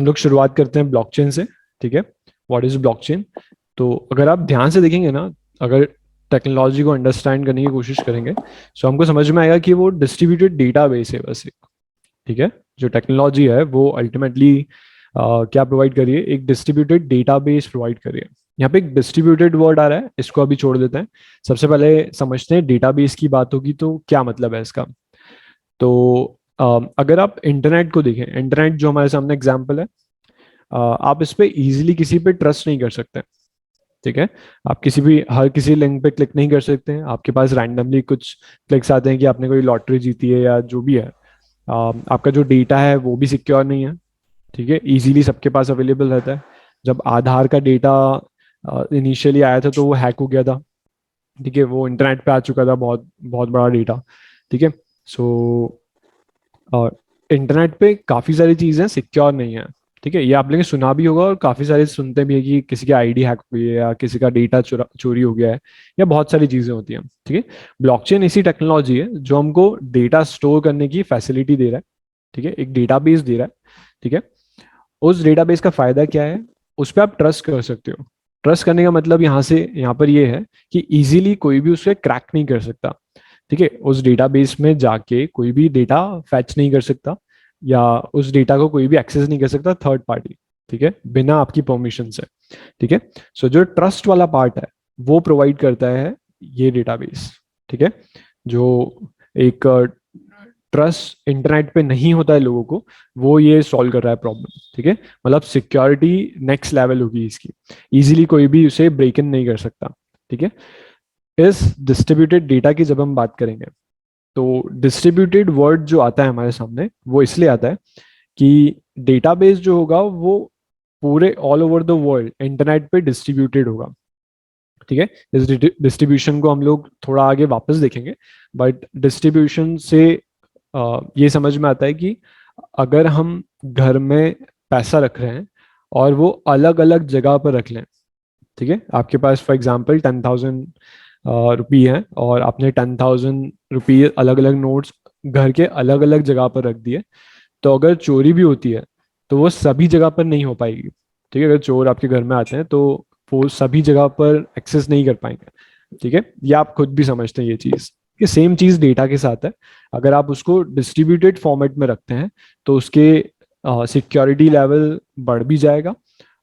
हम लोग शुरुआत करते हैं ब्लॉकचेन से। ठीक है, व्हाट इज ब्लॉकचेन? तो अगर आप ध्यान से देखेंगे ना, अगर टेक्नोलॉजी को अंडरस्टैंड करने की कोशिश करेंगे तो हमको समझ में आएगा कि वो डिस्ट्रीब्यूटेड डेटाबेस है बस एक। ठीक है, जो टेक्नोलॉजी है वो अल्टीमेटली क्या प्रोवाइड करिए, एक डिस्ट्रीब्यूटेड डेटाबेस प्रोवाइड करिए। यहाँ पे एक डिस्ट्रीब्यूटेड वर्ड आ रहा है, इसको अभी छोड़ देते हैं। सबसे पहले समझते हैं डेटाबेस की बात होगी तो क्या मतलब है इसका। तो अगर आप इंटरनेट को देखें, इंटरनेट जो हमारे सामने एग्जाम्पल है, आप इस पे इजीली किसी पे ट्रस्ट नहीं कर सकते। ठीक है, आप किसी भी हर किसी लिंक पे क्लिक नहीं कर सकते हैं। आपके पास रैंडमली कुछ क्लिक्स आते हैं कि आपने कोई लॉटरी जीती है या जो भी है। आपका जो डेटा है वो भी सिक्योर नहीं है। ठीक है, इजीली सबके पास अवेलेबल रहता है। जब आधार का डेटा इनिशियली आया था तो वो हैक हो गया था। ठीक है, वो इंटरनेट पे आ चुका था, बहुत बहुत बड़ा डेटा। ठीक है, सो इंटरनेट पे काफ़ी सारी चीज़ें सिक्योर नहीं है। ठीक है, ये आप लोगों ने सुना भी होगा और काफ़ी सारे सुनते भी है कि किसी की आईडी हैक हुई है या किसी का डेटा चोरी हो गया है, या बहुत सारी चीज़ें होती हैं। ठीक है, ब्लॉकचेन ऐसी टेक्नोलॉजी है जो हमको डेटा स्टोर करने की फैसिलिटी दे रहा है। ठीक है, एक डेटाबेस दे रहा है। ठीक है, उस डेटाबेस का फायदा क्या है? उस पर आप ट्रस्ट कर सकते हो। ट्रस्ट करने का मतलब यहाँ पर ये है कि इजीली कोई भी उसे क्रैक नहीं कर सकता। ठीक है, उस डेटाबेस में जाके कोई भी डेटा फैच नहीं कर सकता, या उस डेटा को कोई भी एक्सेस नहीं कर सकता थर्ड पार्टी। ठीक है, बिना आपकी परमिशन से। ठीक है, सो जो ट्रस्ट वाला पार्ट है वो प्रोवाइड करता है ये डेटाबेस। ठीक है, जो एक ट्रस्ट इंटरनेट पे नहीं होता है लोगों को, वो ये सॉल्व कर रहा है प्रॉब्लम। ठीक है, मतलब सिक्योरिटी नेक्स्ट लेवल होगी इसकी, इजीली कोई भी उसे ब्रेक इन नहीं कर सकता। ठीक है, इस डिस्ट्रीब्यूटेड डेटा की जब हम बात करेंगे तो डिस्ट्रीब्यूटेड वर्ड जो आता है हमारे सामने वो इसलिए आता है कि डेटाबेस जो होगा वो पूरे all over the world internet पे डिस्ट्रीब्यूटेड होगा। ठीक है, इस डिस्ट्रीब्यूशन को हम लोग थोड़ा आगे वापस देखेंगे, बट डिस्ट्रीब्यूशन से ये समझ में आता है कि अगर हम घर में पैसा रख रहे हैं और वो अलग अलग जगह पर रख लें। ठीक है, आपके पास फॉर एग्जांपल 10,000 रुपी है और आपने 10,000 रुपी अलग अलग नोट्स घर के अलग अलग जगह पर रख दिए, तो अगर चोरी भी होती है तो वो सभी जगह पर नहीं हो पाएगी। ठीक है, अगर चोर आपके घर में आते हैं तो वो सभी जगह पर एक्सेस नहीं कर पाएंगे। ठीक है, ये आप खुद भी समझते हैं ये चीज़, कि सेम चीज़ डेटा के साथ है। अगर आप उसको डिस्ट्रीब्यूटेड फॉर्मेट में रखते हैं तो उसके सिक्योरिटी लेवल बढ़ भी जाएगा,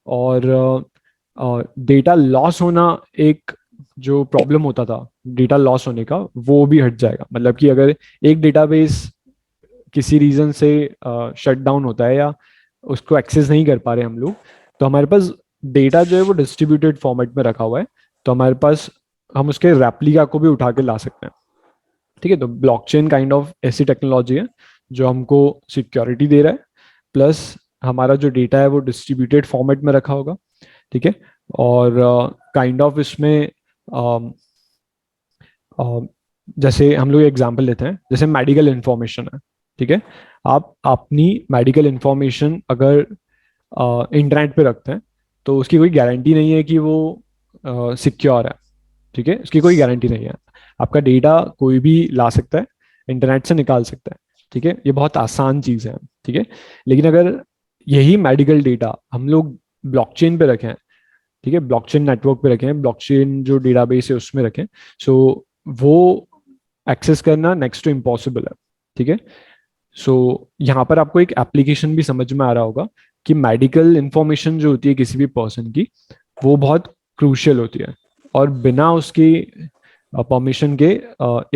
और डेटा लॉस होना, एक जो प्रॉब्लम होता था डेटा लॉस होने का, वो भी हट जाएगा। मतलब कि अगर एक डेटाबेस किसी रीजन से शट डाउन होता है या उसको एक्सेस नहीं कर पा रहे हम लोग, तो हमारे पास डेटा जो है वो डिस्ट्रीब्यूटेड फॉर्मेट में रखा हुआ है, तो हमारे पास हम उसके रेप्लिका को भी उठा के ला सकते हैं। ठीक है, तो ब्लॉकचेन काइंड ऑफ ऐसी टेक्नोलॉजी है जो हमको सिक्योरिटी दे रहा है, प्लस हमारा जो डेटा है वो डिस्ट्रीब्यूटेड फॉर्मेट में रखा होगा। ठीक है, और काइंड ऑफ इसमें अम, अम, जैसे हम लोग एग्जांपल लेते हैं, जैसे मेडिकल इंफॉर्मेशन है। ठीक है, आप अपनी मेडिकल इंफॉर्मेशन अगर इंटरनेट पे रखते हैं तो उसकी कोई गारंटी नहीं है कि वो सिक्योर है। ठीक है, उसकी कोई गारंटी नहीं है। आपका डेटा कोई भी ला सकता है, इंटरनेट से निकाल सकता है। ठीक है, ये बहुत आसान चीज़ है। ठीक है, लेकिन अगर यही मेडिकल डेटा हम लोग ब्लॉकचेन पे रखें, ठीक है, ब्लॉकचेन नेटवर्क पे रखें, ब्लॉकचेन जो डेटाबेस है उसमें रखें, सो वो एक्सेस करना नेक्स्ट टू इम्पॉसिबल है। ठीक है, सो यहाँ पर आपको एक एप्लीकेशन भी समझ में आ रहा होगा कि मेडिकल इंफॉर्मेशन जो होती है किसी भी पर्सन की, वो बहुत क्रूशियल होती है, और बिना उसकी परमिशन के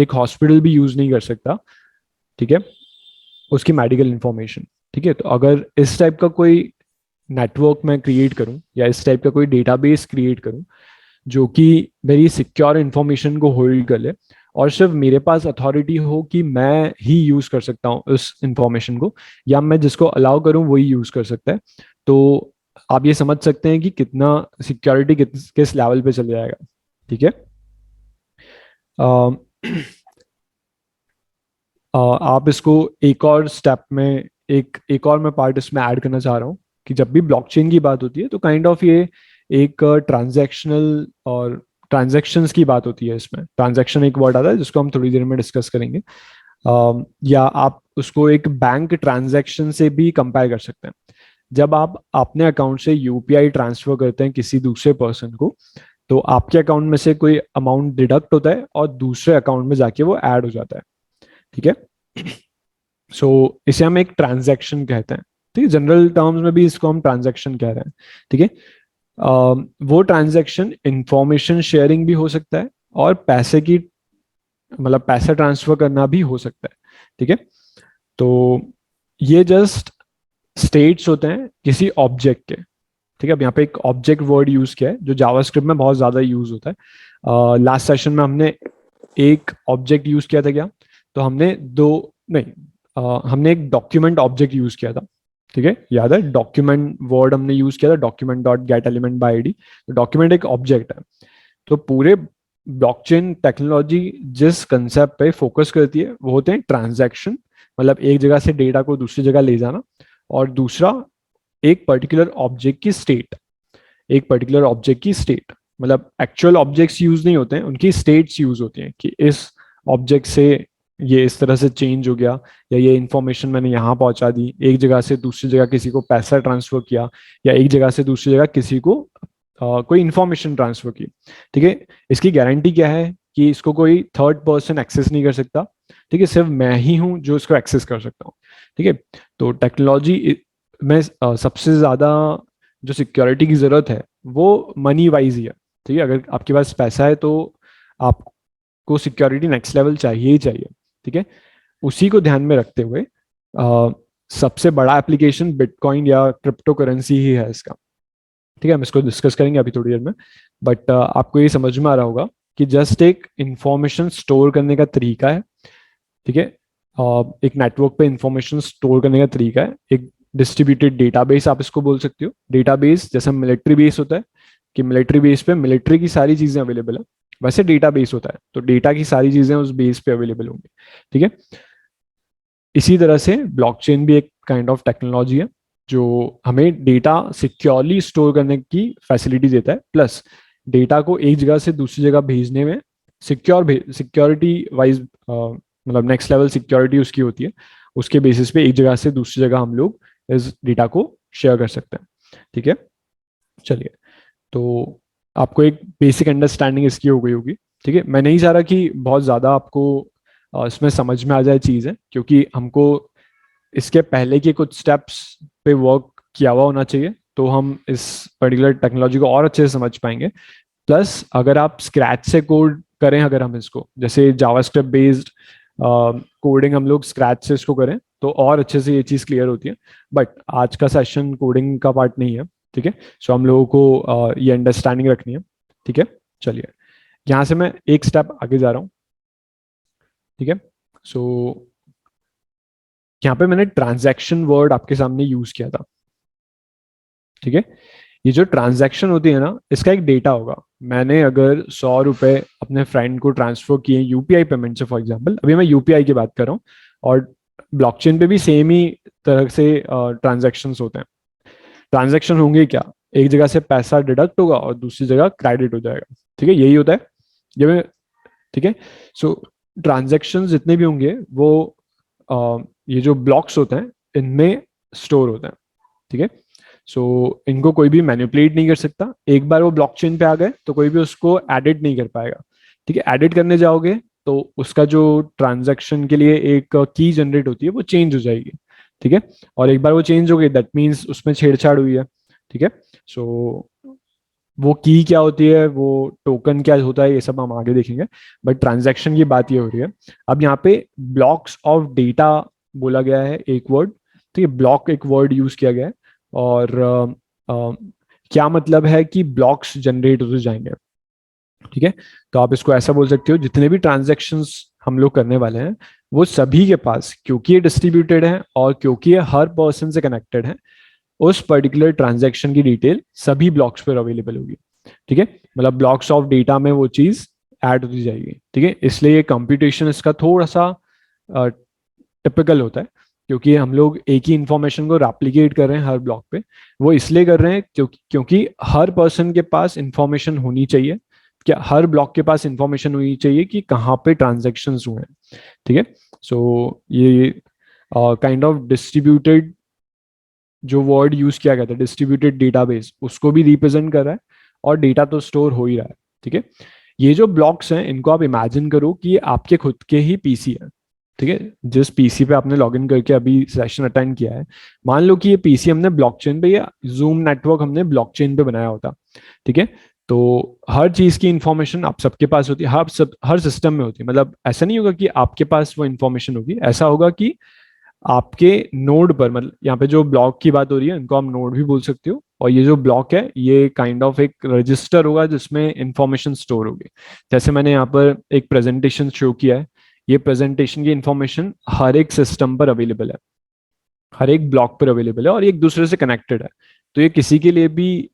एक हॉस्पिटल भी यूज नहीं कर सकता। ठीक है, उसकी मेडिकल इंफॉर्मेशन। ठीक है, तो अगर इस टाइप का कोई नेटवर्क मैं क्रिएट करूं या इस टाइप का कोई डेटाबेस क्रिएट करूं जो कि मेरी सिक्योर इंफॉर्मेशन को होल्ड कर ले, और सिर्फ मेरे पास अथॉरिटी हो कि मैं ही यूज कर सकता हूँ उस इंफॉर्मेशन को, या मैं जिसको अलाउ करूँ वही यूज कर सकता है, तो आप ये समझ सकते हैं कि कितना सिक्योरिटी किस लेवल पे चले जाएगा। ठीक है, अम, आप इसको एक और स्टेप में, एक और मैं पार्ट इसमें ऐड करना चाह रहा हूँ, कि जब भी ब्लॉकचेन की बात होती है तो काइंड ऑफ ये एक ट्रांजैक्शनल और ट्रांजैक्शंस की बात होती है। इसमें ट्रांजैक्शन एक वर्ड आता है जिसको हम थोड़ी देर में डिस्कस करेंगे। या आप उसको एक बैंक ट्रांजैक्शन से भी कंपेयर कर सकते हैं। जब आप अपने अकाउंट से यूपीआई ट्रांसफर करते हैं किसी दूसरे पर्सन को, तो आपके अकाउंट में से कोई अमाउंट डिडक्ट होता है और दूसरे अकाउंट में जाके वो ऐड हो जाता है। ठीक है। सो इसे हम एक ट्रांजैक्शन कहते हैं। ठीक है, जनरल टर्म्स में भी इसको हम ट्रांजैक्शन कह रहे हैं। ठीक है। वो ट्रांजैक्शन इंफॉर्मेशन शेयरिंग भी हो सकता है और पैसे की, मतलब पैसा ट्रांसफर करना भी हो सकता है। ठीक है। तो ये जस्ट स्टेट्स होते हैं किसी ऑब्जेक्ट के। ठीक है, अब यहाँ पे एक ऑब्जेक्ट वर्ड यूज किया है जो जावास्क्रिप्ट में बहुत ज्यादा यूज होता है। लास्ट सेशन में हमने एक ऑब्जेक्ट यूज किया था क्या, तो हमने दो, नहीं, हमने एक डॉक्यूमेंट ऑब्जेक्ट यूज किया था। ठीक है, याद है, डॉक्यूमेंट वर्ड हमने यूज किया था, document dot gate element by ID. तो डॉक्यूमेंट एक ऑब्जेक्ट है। तो पूरे ब्लॉकचेन टेक्नोलॉजी जिस कंसेप्ट पे फोकस करती है वो होते हैं ट्रांजैक्शन, मतलब एक जगह से डेटा को दूसरी जगह ले जाना, और दूसरा एक पर्टिकुलर ऑब्जेक्ट की स्टेट। एक पर्टिकुलर ऑब्जेक्ट की स्टेट मतलब एक्चुअल ऑब्जेक्ट्स यूज नहीं होते हैं, उनकी स्टेट्स यूज होती हैं कि इस ऑब्जेक्ट से ये इस तरह से चेंज हो गया, या ये इंफॉर्मेशन मैंने यहाँ पहुंचा दी, एक जगह से दूसरी जगह किसी को पैसा ट्रांसफर किया, या एक जगह से दूसरी जगह किसी को कोई इंफॉर्मेशन ट्रांसफर की। ठीक है, इसकी गारंटी क्या है कि इसको कोई थर्ड पर्सन एक्सेस नहीं कर सकता। ठीक है, सिर्फ मैं ही हूं जो इसको एक्सेस कर सकता हूँ। ठीक है, तो टेक्नोलॉजी में सबसे ज्यादा जो सिक्योरिटी की जरूरत है वो मनी वाइज ही है। ठीक है, अगर आपके पास पैसा है तो आपको सिक्योरिटी नेक्स्ट लेवल चाहिए ही चाहिए। ठीक है, उसी को ध्यान में रखते हुए सबसे बड़ा एप्लीकेशन बिटकॉइन या क्रिप्टो करेंसी ही है इसका। ठीक है, हम इसको डिस्कस करेंगे अभी थोड़ी देर में। बट आपको ये समझ में आ रहा होगा कि जस्ट एक इंफॉर्मेशन स्टोर करने का तरीका है। ठीक है, एक नेटवर्क पे इंफॉर्मेशन स्टोर करने का तरीका है, एक डिस्ट्रीब्यूटेड डेटाबेस आप इसको बोल सकते हो। डेटाबेस जैसे मिलिट्री बेस होता है कि मिलिट्री बेस पे मिलिट्री की सारी चीजें अवेलेबल है, वैसे डेटाबेस होता है तो डेटा की सारी चीजें उस बेस पे अवेलेबल होंगी। ठीक है, इसी तरह से ब्लॉकचेन भी एक काइंड ऑफ टेक्नोलॉजी है जो हमें डेटा सिक्योरली स्टोर करने की फैसिलिटी देता है, प्लस डेटा को एक जगह से दूसरी जगह भेजने में सिक्योरिटी वाइज, मतलब नेक्स्ट लेवल सिक्योरिटी उसकी होती है। उसके बेसिस पे एक जगह से दूसरी जगह हम लोग इस डेटा को शेयर कर सकते हैं। ठीक है, चलिए, तो आपको एक बेसिक अंडरस्टैंडिंग इसकी हो गई होगी। ठीक है, मैं नहीं चाह रहा कि बहुत ज़्यादा आपको इसमें समझ में आ जाए चीज़ें, क्योंकि हमको इसके पहले के कुछ स्टेप्स पे वर्क किया हुआ होना चाहिए, तो हम इस पर्टिकुलर टेक्नोलॉजी को और अच्छे से समझ पाएंगे। प्लस अगर आप स्क्रैच से कोड करें, अगर हम इसको जैसे जावास्क्रिप्ट बेस्ड कोडिंग हम लोग स्क्रैच से इसको करें तो और अच्छे से ये चीज़ क्लियर होती है। बट आज का सेशन कोडिंग का पार्ट नहीं है। ठीक है, सो हम लोगों को ये अंडरस्टैंडिंग रखनी है। ठीक है, चलिए, यहाँ से मैं एक स्टेप आगे जा रहा हूँ। ठीक है, सो यहाँ पे मैंने ट्रांजैक्शन वर्ड आपके सामने यूज किया था। ठीक है, ये जो ट्रांजैक्शन होती है ना, इसका एक डेटा होगा। मैंने अगर 100 रुपए अपने फ्रेंड को ट्रांसफर किए यूपीआई पेमेंट से, फॉर एग्जांपल अभी मैं यूपीआई की बात कर रहा हूँ, और ब्लॉकचेन पे भी सेम ही तरह से ट्रांजैक्शंस होते हैं। ट्रांजैक्शन होंगे क्या, एक जगह से पैसा डिडक्ट होगा और दूसरी जगह क्रेडिट हो जाएगा। ठीक है, यही होता है जब ठीक है, सो ट्रांजैक्शन जितने भी होंगे वो ये जो ब्लॉक्स होते हैं इनमें स्टोर होते हैं। ठीक है, सो इनको कोई भी मैनिपुलेट नहीं कर सकता। एक बार वो ब्लॉकचेन पे आ गए तो कोई भी उसको एडिट नहीं कर पाएगा। ठीक है, एडिट करने जाओगे तो उसका जो ट्रांजैक्शन के लिए एक की जनरेट होती है वो चेंज हो जाएगी। ठीक है, और एक बार वो चेंज हो गई दैट मीन्स उसमें छेड़छाड़ हुई है। ठीक है, सो वो की क्या होती है, वो टोकन क्या होता है, ये सब हम आगे देखेंगे। बट ट्रांजैक्शन की बात ये हो रही है। अब यहाँ पे ब्लॉक्स ऑफ डेटा बोला गया है एक वर्ड। ठीक है, ब्लॉक एक वर्ड यूज किया गया है, और क्या मतलब है कि ब्लॉक्स जनरेट होते जाएंगे। ठीक है, तो आप इसको ऐसा बोल सकते हो, जितने भी ट्रांजैक्शंस हम लोग करने वाले हैं वो सभी के पास, क्योंकि ये डिस्ट्रीब्यूटेड है और क्योंकि ये हर पर्सन से कनेक्टेड है, उस पर्टिकुलर ट्रांजैक्शन की डिटेल सभी ब्लॉक्स पर अवेलेबल होगी। ठीक है, मतलब ब्लॉक्स ऑफ डेटा में वो चीज ऐड होती जाएगी। ठीक है, इसलिए कंप्यूटेशन इसका थोड़ा सा टिपिकल होता है, क्योंकि हम लोग एक ही इंफॉर्मेशन को रेप्लिकेट कर रहे हैं हर ब्लॉक पे। वो इसलिए कर रहे हैं क्योंकि हर पर्सन के पास इंफॉर्मेशन होनी चाहिए, क्या हर ब्लॉक के पास इंफॉर्मेशन होनी चाहिए कि कहाँ पे ट्रांजेक्शन हुए हैं। ठीक है, सो ये काइंड ऑफ डिस्ट्रीब्यूटेड जो वर्ड यूज किया गया था डिस्ट्रीब्यूटेड डेटाबेस, उसको भी रिप्रेजेंट कर रहा है, और डेटा तो स्टोर हो ही रहा है। ठीक है, ये जो ब्लॉक्स हैं इनको आप इमेजिन करो कि ये आपके खुद के ही पीसी है। ठीक है, जिस पीसी पे आपने लॉगिन करके अभी सेशन अटेंड किया है, मान लो कि ये पीसी हमने ब्लॉकचेन पे या जूम नेटवर्क हमने ब्लॉकचेन पे बनाया होता। ठीक है, तो हर चीज की इंफॉर्मेशन आप सबके पास होती है, हर सिस्टम में होती है। मतलब ऐसा नहीं होगा कि आपके पास वो इंफॉर्मेशन होगी, ऐसा होगा कि आपके नोड पर, मतलब यहाँ पे जो ब्लॉक की बात हो रही है इनको आप नोड भी बोल सकते हो, और ये जो ब्लॉक है ये काइंड ऑफ एक रजिस्टर होगा जिसमें इंफॉर्मेशन स्टोर होगी। जैसे मैंने यहाँ पर एक प्रेजेंटेशन शो किया है, ये प्रेजेंटेशन की इंफॉर्मेशन हर एक सिस्टम पर अवेलेबल है, हर एक ब्लॉक पर अवेलेबल है, और ये एक दूसरे से कनेक्टेड है। तो ये किसी के लिए भी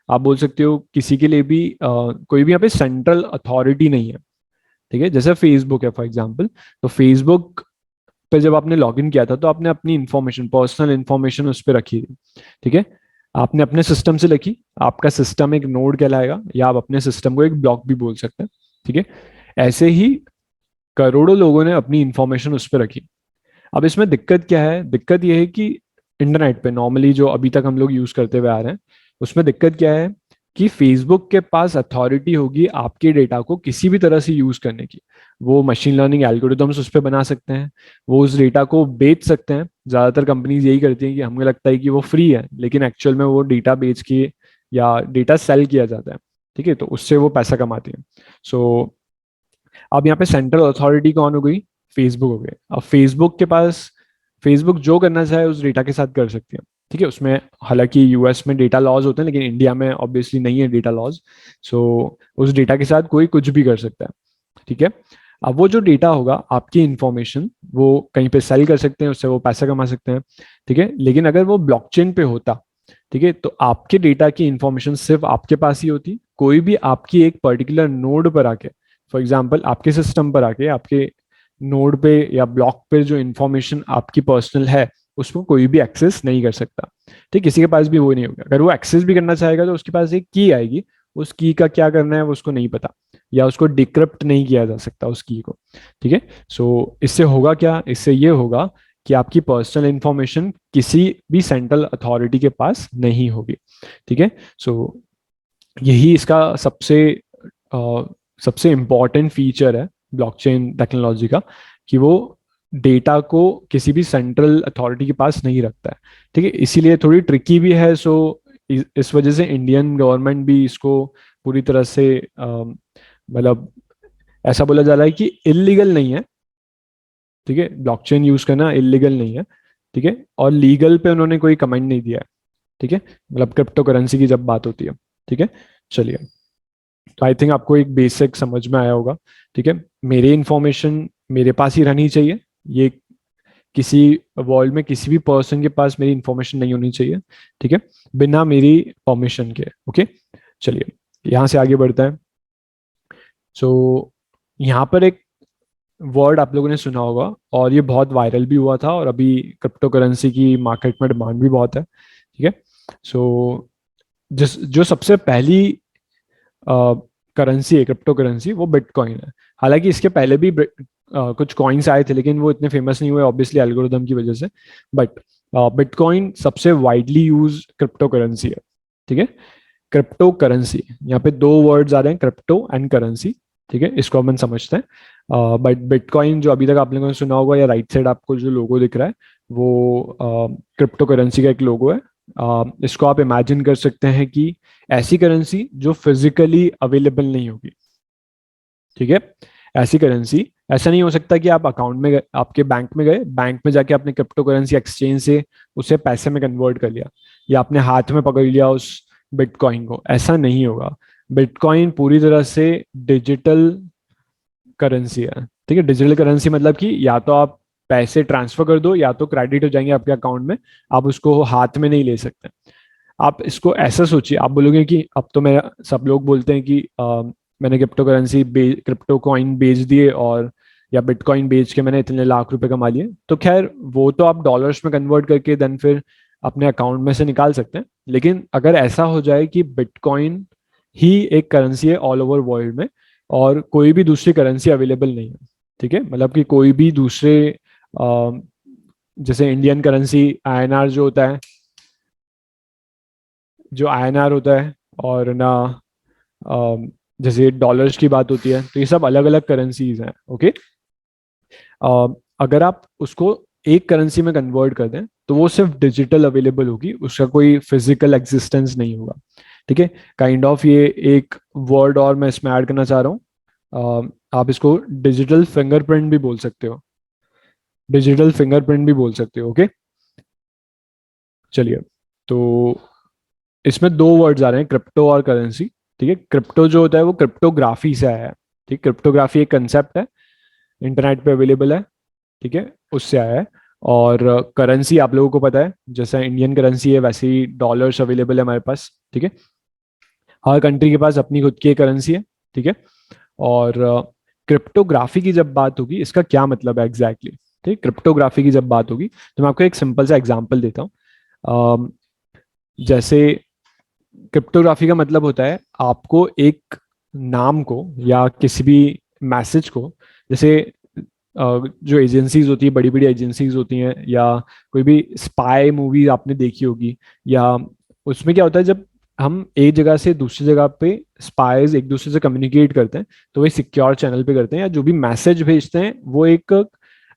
आप बोल सकते हो किसी के लिए भी कोई भी यहाँ पे सेंट्रल अथॉरिटी नहीं है। ठीक है, जैसे फेसबुक है फॉर एग्जाम्पल, तो फेसबुक पे जब आपने लॉगिन किया था तो आपने अपनी इंफॉर्मेशन, पर्सनल इंफॉर्मेशन उस पर रखी थी। ठीक है, आपने अपने सिस्टम से लिखी, आपका सिस्टम एक नोड कहलाएगा, या आप अपने सिस्टम को एक ब्लॉक भी बोल सकते हैं। ठीक है, ऐसे ही करोड़ों लोगों ने अपनी इंफॉर्मेशन उस पर रखी। अब इसमें दिक्कत क्या है? दिक्कत यह है कि इंटरनेट पे नॉर्मली जो अभी तक हम लोग यूज करते हुए आ रहे हैं, उसमें दिक्कत क्या है कि फेसबुक के पास अथॉरिटी होगी आपके डेटा को किसी भी तरह से यूज करने की। वो मशीन लर्निंग एल्गोरिदम्स उस पर बना सकते हैं, वो उस डेटा को बेच सकते हैं। ज्यादातर कंपनीज यही करती हैं कि हमें लगता है कि वो फ्री है, लेकिन एक्चुअल में वो डेटा बेच के या डेटा सेल किया जाता है। ठीक है, तो उससे वो पैसा कमाती है। सो अब यहाँ पे सेंट्रल अथॉरिटी कौन हो गई? फेसबुक हो गए। अब फेसबुक के पास, फेसबुक जो करना चाहे उस डेटा के साथ कर सकती है। ठीक है, उसमें हालांकि यूएस में डेटा लॉज होते हैं, लेकिन इंडिया में ऑब्वियसली नहीं है डेटा लॉज। सो उस डेटा के साथ कोई कुछ भी कर सकता है। ठीक है, अब वो जो डेटा होगा आपकी इंफॉर्मेशन, वो कहीं पे सेल कर सकते हैं, उससे वो पैसा कमा सकते हैं। ठीक है, लेकिन अगर वो ब्लॉकचेन पे होता, ठीक है, तो आपके डेटा की इंफॉर्मेशन सिर्फ आपके पास ही होती। कोई भी आपकी एक पर्टिकुलर नोड पर आके, फॉर एग्जाम्पल आपके सिस्टम पर आके आपके नोड पे या ब्लॉक पे जो इंफॉर्मेशन आपकी पर्सनल है उसको कोई भी एक्सेस नहीं कर सकता। ठीक, किसी के पास भी वो नहीं होगा। अगर वो एक्सेस भी करना चाहेगा तो उसके पास एक की आएगी, उस की का क्या करना है वो उसको नहीं पता, या उसको डिक्रिप्ट नहीं किया जा सकता उस की को। ठीक है, सो इससे होगा क्या? इससे ये होगा कि आपकी पर्सनल इंफॉर्मेशन किसी भी सेंट्रल अथॉरिटी के पास नहीं होगी। ठीक है, सो यही इसका सबसे इम्पॉर्टेंट फीचर है ब्लॉकचेन टेक्नोलॉजी का, कि वो डेटा को किसी भी सेंट्रल अथॉरिटी के पास नहीं रखता है। ठीक है, इसीलिए थोड़ी ट्रिकी भी है। सो इस वजह से इंडियन गवर्नमेंट भी इसको पूरी तरह से मतलब ऐसा बोला जा रहा है कि इलीगल नहीं है। ठीक है, ब्लॉकचेन यूज करना इलीगल नहीं है। ठीक है, और लीगल पे उन्होंने कोई कमेंट नहीं दिया है। ठीक है, मतलब क्रिप्टो करेंसी की जब बात होती है। ठीक है, चलिए, तो आई थिंक आपको एक बेसिक समझ में आया होगा। ठीक है, मेरी इंफॉर्मेशन मेरे पास ही रहनी चाहिए, ये किसी वर्ल्ड में किसी भी पर्सन के पास मेरी इंफॉर्मेशन नहीं होनी चाहिए। ठीक है, बिना मेरी परमिशन के। ओके, चलिए यहाँ से आगे बढ़ते हैं। सो यहाँ पर एक वर्ड आप लोगों ने सुना होगा, और ये बहुत वायरल भी हुआ था, और अभी क्रिप्टो करेंसी की मार्केट में डिमांड भी बहुत है। ठीक है, सो जिस जो सबसे पहली करेंसी है क्रिप्टो करेंसी, वो बिटकॉइन है। हालांकि इसके पहले भी कुछ कॉइन्स आए थे, लेकिन वो इतने फेमस नहीं हुए ऑब्वियसली एल्गोरिदम की वजह से। बट बिटकॉइन सबसे वाइडली यूज क्रिप्टो करेंसी है। ठीक है, क्रिप्टो करेंसी, यहाँ पे दो वर्ड्स आ रहे हैं, क्रिप्टो एंड करेंसी। ठीक है, इसको अपन समझते हैं। बट बिटकॉइन जो अभी तक आप लोगों ने सुना होगा, या राइट साइड आपको जो लोगो दिख रहा है, वो क्रिप्टो करेंसी का एक लोगो है। इसको आप इमेजिन कर सकते हैं कि ऐसी करेंसी जो फिजिकली अवेलेबल नहीं होगी। ठीक है, ऐसी करेंसी, ऐसा नहीं हो सकता कि आप अकाउंट में गए, आपके बैंक में गए, बैंक में जाके आपने क्रिप्टो करेंसी एक्सचेंज से उसे पैसे में कन्वर्ट कर लिया, या आपने हाथ में पकड़ लिया उस बिटकॉइन को। ऐसा नहीं होगा। बिटकॉइन पूरी तरह से डिजिटल करेंसी है। ठीक है, डिजिटल करेंसी मतलब कि या तो आप पैसे ट्रांसफर कर दो, या तो क्रेडिट हो जाएंगे आपके अकाउंट में, आप उसको हाथ में नहीं ले सकते। आप इसको ऐसा सोचिए, आप बोलोगे कि अब तो मैं, सब लोग बोलते हैं कि मैंने क्रिप्टो करेंसी क्रिप्टो कॉइन बेच दिए, और या बिटकॉइन बेच के मैंने इतने लाख रुपए कमा लिए। तो खैर वो तो आप डॉलर्स में कन्वर्ट करके देन फिर अपने अकाउंट में से निकाल सकते हैं। लेकिन अगर ऐसा हो जाए कि बिटकॉइन ही एक करेंसी है ऑल ओवर वर्ल्ड में, और कोई भी दूसरी करेंसी अवेलेबल नहीं है। ठीक है, मतलब कि कोई भी दूसरे जैसे इंडियन करेंसी आईएनआर जो होता है, जो आईएनआर होता है, और ना जैसे डॉलर्स की बात होती है, तो ये सब अलग अलग करेंसीज हैं। ओके। अगर आप उसको एक करेंसी में कन्वर्ट कर दें तो वो सिर्फ डिजिटल अवेलेबल होगी, उसका कोई फिजिकल एग्जिस्टेंस नहीं होगा। ठीक है। काइंड ऑफ ये एक वर्ड और मैं इसमें ऐड करना चाह रहा हूँ, आप इसको डिजिटल फिंगरप्रिंट भी बोल सकते हो, डिजिटल फिंगरप्रिंट भी बोल सकते हो। ओके। चलिए, तो इसमें दो वर्ड्स आ रहे हैं, क्रिप्टो और करेंसी। ठीक है। क्रिप्टो जो होता है वो क्रिप्टोग्राफी से आया है। ठीक, क्रिप्टोग्राफी एक कंसेप्ट है, इंटरनेट पे अवेलेबल है। ठीक है, उससे आया है। और करेंसी आप लोगों को पता है, जैसा इंडियन करेंसी है वैसे ही डॉलर्स अवेलेबल है हमारे पास। ठीक है। हर कंट्री के पास अपनी खुद की करेंसी है। ठीक है। और क्रिप्टोग्राफी की जब बात होगी, इसका क्या मतलब है एग्जैक्टली exactly? ठीक, क्रिप्टोग्राफी की जब बात होगी तो मैं आपको एक सिंपल सा एग्जांपल देता हूँ। जैसे क्रिप्टोग्राफी का मतलब होता है आपको एक नाम को या किसी भी मैसेज को, जैसे जो एजेंसीज होती है, बड़ी बड़ी एजेंसीज होती हैं, या कोई भी स्पाई मूवी आपने देखी होगी, या उसमें क्या होता है जब हम एक जगह से दूसरी जगह पे स्पाइज एक दूसरे से कम्युनिकेट करते हैं तो वही सिक्योर चैनल पे करते हैं, या जो भी मैसेज भेजते हैं वो एक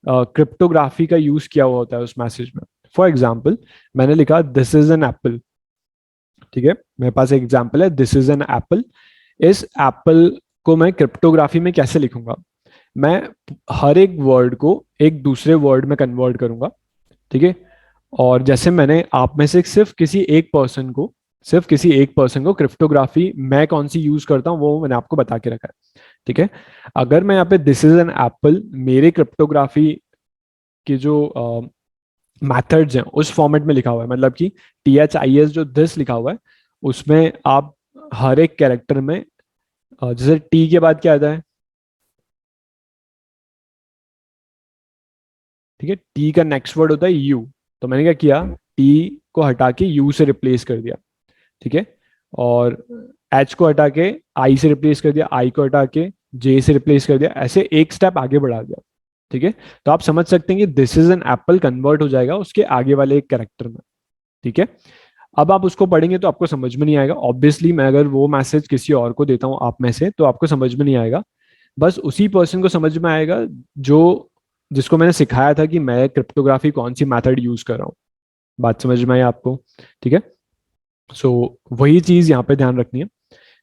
क्रिप्टोग्राफी का यूज किया हुआ होता है उस मैसेज में। फॉर एग्जाम्पल, मैंने लिखा दिस इज एन एप्पल। ठीक है, मेरे पास एक एग्जाम्पल है, दिस इज एन एप्पल। इस एप्पल को मैं क्रिप्टोग्राफी में कैसे लिखूंगा? मैं हर एक वर्ड को एक दूसरे वर्ड में कन्वर्ट करूंगा। ठीक है। और जैसे मैंने आप में से सिर्फ किसी एक पर्सन को क्रिप्टोग्राफी मैं कौन सी यूज करता हूँ वो मैंने आपको बता के रखा है। ठीक है। अगर मैं यहाँ पे दिस इज एन एप्पल मेरे क्रिप्टोग्राफी के जो मैथड्स हैं उस फॉर्मेट में लिखा हुआ है, मतलब कि THIS जो दिस लिखा हुआ है उसमें आप हर एक कैरेक्टर में जैसे टी के बाद क्या आता है? ठीक है, टी का नेक्स्ट वर्ड होता है यू। तो मैंने क्या किया, टी को हटा के यू से रिप्लेस कर दिया। ठीक है। और एच को हटा के आई से रिप्लेस कर दिया, आई को हटा के जे से रिप्लेस कर दिया, ऐसे एक स्टेप आगे बढ़ा दिया। ठीक है। तो आप समझ सकते हैं कि this is an apple convert हो जाएगा उसके आगे वाले एक कैरेक्टर में। ठीक है। अब आप उसको पढ़ेंगे तो आपको समझ में नहीं आएगा ऑब्वियसली, मैं अगर वो मैसेज किसी और को देता हूँ आप में से तो आपको समझ में नहीं आएगा। बस उसी पर्सन को समझ में आएगा जो जिसको मैंने सिखाया था कि मैं क्रिप्टोग्राफी कौन सी मेथड यूज कर रहा हूँ। बात समझ में आई आपको? ठीक है। सो वही चीज यहाँ पे ध्यान रखनी है।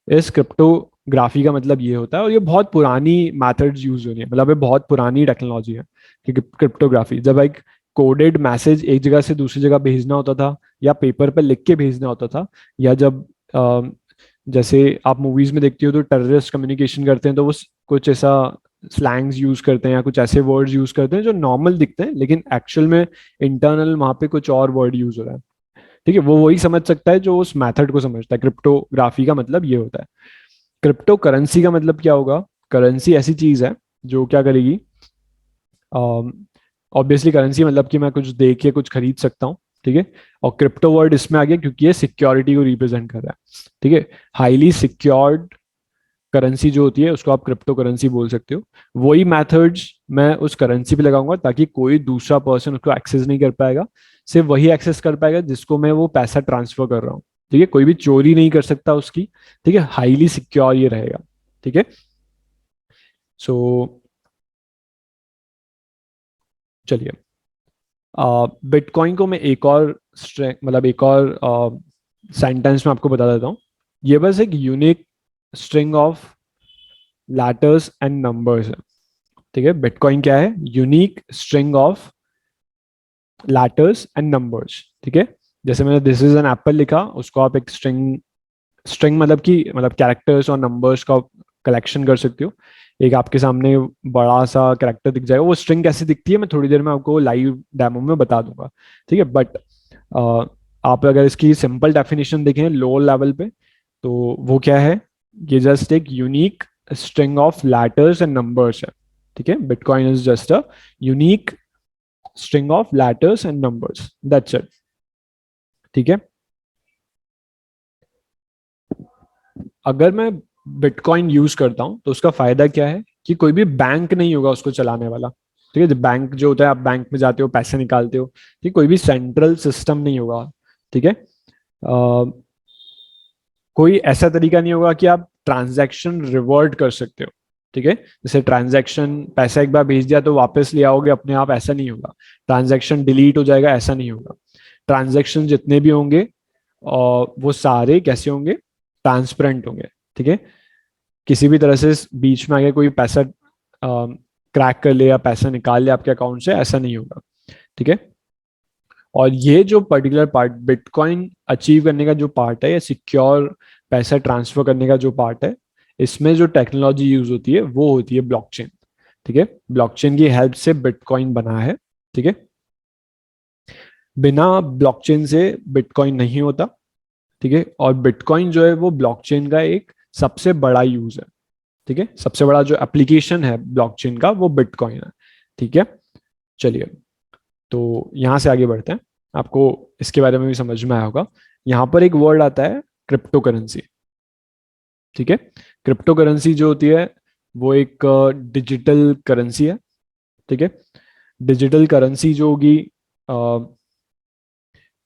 इस क्रिप्टोग्राफी का मतलब ये होता है, और ये बहुत पुरानी मेथड्स यूज हो रही है, मतलब ये बहुत पुरानी टेक्नोलॉजी है कि क्रिप्टोग्राफी, जब एक कोडेड मैसेज एक जगह से दूसरी जगह भेजना होता था या पेपर पे लिख के भेजना होता था, या जब जैसे आप मूवीज में देखती हो तो टेररिस्ट कम्युनिकेशन करते हैं तो वो कुछ ऐसा स्लैंग्स यूज करते हैं या कुछ ऐसे वर्ड्स यूज करते हैं जो नॉर्मल दिखते हैं लेकिन एक्चुअल में इंटरनल वहां पे कुछ और वर्ड यूज हो रहा है। ठीक है, वो वही समझ सकता है जो उस मेथड को समझता है। क्रिप्टोग्राफी का मतलब ये होता है। क्रिप्टो करेंसी का मतलब क्या होगा? करेंसी ऐसी चीज है जो क्या करेगी, ऑब्वियसली करेंसी मतलब कि मैं कुछ दे के कुछ खरीद सकता हूँ। ठीक है। और क्रिप्टो वर्ड इसमें आ गया क्योंकि ये सिक्योरिटी को रिप्रेजेंट कर रहा है। ठीक है। हाईली सिक्योर्ड करेंसी जो होती है उसको आप क्रिप्टो करेंसी बोल सकते हो। वही मेथड्स मैं उस करेंसी पे लगाऊंगा ताकि कोई दूसरा पर्सन उसको एक्सेस नहीं कर पाएगा, सिर्फ वही एक्सेस कर पाएगा जिसको मैं वो पैसा ट्रांसफर कर रहा हूँ। ठीक है, कोई भी चोरी नहीं कर सकता उसकी। ठीक है, हाईली सिक्योर ये रहेगा। ठीक है। सो चलिए, बिटकॉइन को मैं एक और मतलब एक और सेंटेंस में आपको बता देता हूँ। ये बस एक unique string of letters and numbers है। ठीक है, बिटकॉइन क्या है? Unique string of letters and numbers. ठीक है। जैसे मैंने दिस इज एन एप्पल लिखा, उसको आप एक स्ट्रिंग, स्ट्रिंग मतलब कि मतलब कैरेक्टर्स और नंबर्स का कलेक्शन कर सकते हो। एक आपके सामने बड़ा सा कैरेक्टर दिख जाएगा, वो स्ट्रिंग कैसे दिखती है मैं थोड़ी देर में आपको लाइव डेमो में बता दूंगा। ठीक है, बट आप अगर इसकी सिंपल डेफिनेशन देखें लो लेवल पे तो वो क्या है? ये जस्ट एक unique string of letters and numbers है। ठीक है, bitcoin is just a unique string of letters and numbers, that's it. ठीक है। अगर मैं बिटकॉइन यूज करता हूं तो उसका फायदा क्या है कि कोई भी बैंक नहीं होगा उसको चलाने वाला। ठीक है, जब बैंक जो होता है, आप बैंक में जाते हो, पैसे निकालते हो, ठीक, कोई भी सेंट्रल सिस्टम नहीं होगा। ठीक है, कोई ऐसा तरीका नहीं होगा कि आप ट्रांजैक्शन रिवर्ट कर सकते हो। ठीक है, जैसे ट्रांजैक्शन, पैसा एक बार भेज दिया तो वापस ले आओगे अपने आप, ऐसा नहीं होगा। ट्रांजैक्शन डिलीट हो जाएगा, ऐसा नहीं होगा। ट्रांजैक्शन जितने भी होंगे और वो सारे कैसे होंगे, ट्रांसपेरेंट होंगे। ठीक है, किसी भी तरह से बीच में आगे कोई पैसा क्रैक कर ले या पैसा निकाल ले आपके अकाउंट से, ऐसा नहीं होगा। ठीक है, और ये जो पर्टिकुलर पार्ट बिटकॉइन अचीव करने का जो पार्ट है, या सिक्योर पैसा ट्रांसफर करने का जो पार्ट है, इसमें जो टेक्नोलॉजी यूज होती है वो होती है ब्लॉकचेन। ठीक है, ब्लॉकचेन की हेल्प से बिटकॉइन बना है। ठीक है, बिना ब्लॉकचेन से बिटकॉइन नहीं होता। ठीक है, और बिटकॉइन जो है वो ब्लॉकचेन का एक सबसे बड़ा यूज है। ठीक है, सबसे बड़ा जो एप्लीकेशन है ब्लॉकचेन का वो बिटकॉइन है। ठीक है, चलिए, तो यहां से आगे बढ़ते हैं। आपको इसके बारे में भी समझ में आया होगा। यहाँ पर एक वर्ड आता है क्रिप्टो करेंसी। ठीक है, क्रिप्टो करेंसी जो होती है वो एक डिजिटल करेंसी है। ठीक है, डिजिटल करेंसी जो होगी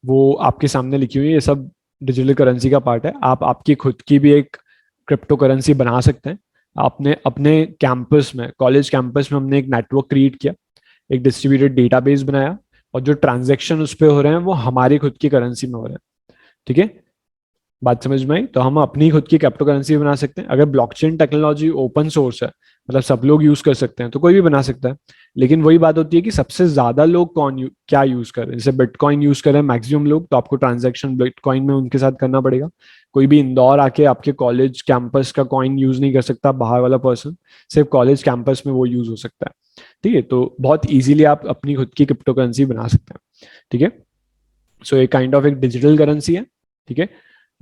वो आपके सामने लिखी हुई है, ये सब डिजिटल करेंसी का पार्ट है। आप आपकी खुद की भी एक क्रिप्टो करेंसी बना सकते हैं। आपने अपने कैंपस में, कॉलेज कैंपस में हमने एक नेटवर्क क्रिएट किया, एक डिस्ट्रीब्यूटेड डेटाबेस बनाया, और जो ट्रांजैक्शन उस पर हो रहे हैं वो हमारी खुद की करेंसी में हो रहे हैं। ठीक है, बात समझ में आई? तो हम अपनी खुद की क्रिप्टो करेंसी बना सकते हैं। अगर ब्लॉकचेन टेक्नोलॉजी ओपन सोर्स है, मतलब सब लोग यूज कर सकते हैं, तो कोई भी बना सकता है। लेकिन वही बात होती है कि सबसे ज्यादा लोग क्या यूज कर रहे हैं। जैसे बिटकॉइन यूज कर रहे हैं मैक्सिमम लोग, तो आपको ट्रांजैक्शन बिटकॉइन में उनके साथ करना पड़ेगा। कोई भी इंदौर आके आपके कॉलेज कैंपस का कॉइन यूज नहीं कर सकता, बाहर वाला पर्सन, सिर्फ कॉलेज कैंपस में वो यूज हो सकता है। ठीक है, तो बहुत इजीली आप अपनी खुद की क्रिप्टो करेंसी बना सकते हैं। ठीक है, सो एक काइंड ऑफ एक डिजिटल करेंसी है। ठीक है,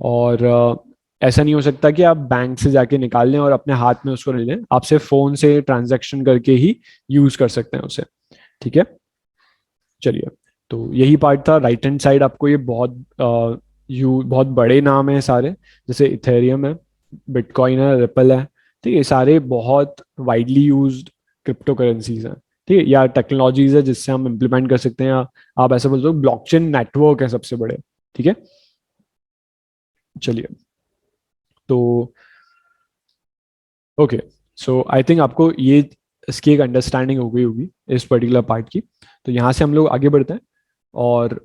और ऐसा नहीं हो सकता कि आप बैंक से जाके निकाल लें और अपने हाथ में उसको ले लें। आप सिर्फ फोन से ट्रांजैक्शन करके ही यूज कर सकते हैं उसे। ठीक है, चलिए, तो यही पार्ट था। राइट हैंड साइड आपको ये बहुत बड़े नाम है सारे, जैसे इथेरियम है, बिटकॉइन है, रिपल है। ठीक है, ये सारे बहुत वाइडली यूज्ड क्रिप्टो करेंसीज हैं। ठीक है, या टेक्नोलॉजीज है जिससे हम इम्प्लीमेंट कर सकते हैं, या आप ऐसा बोल सकते हो ब्लॉकचेन नेटवर्क है सबसे बड़े। ठीक है, चलिए, तो ओके, सो आई थिंक आपको ये इसकी एक अंडरस्टैंडिंग हो गई होगी इस पर्टिकुलर पार्ट की। तो यहाँ से हम लोग आगे बढ़ते हैं, और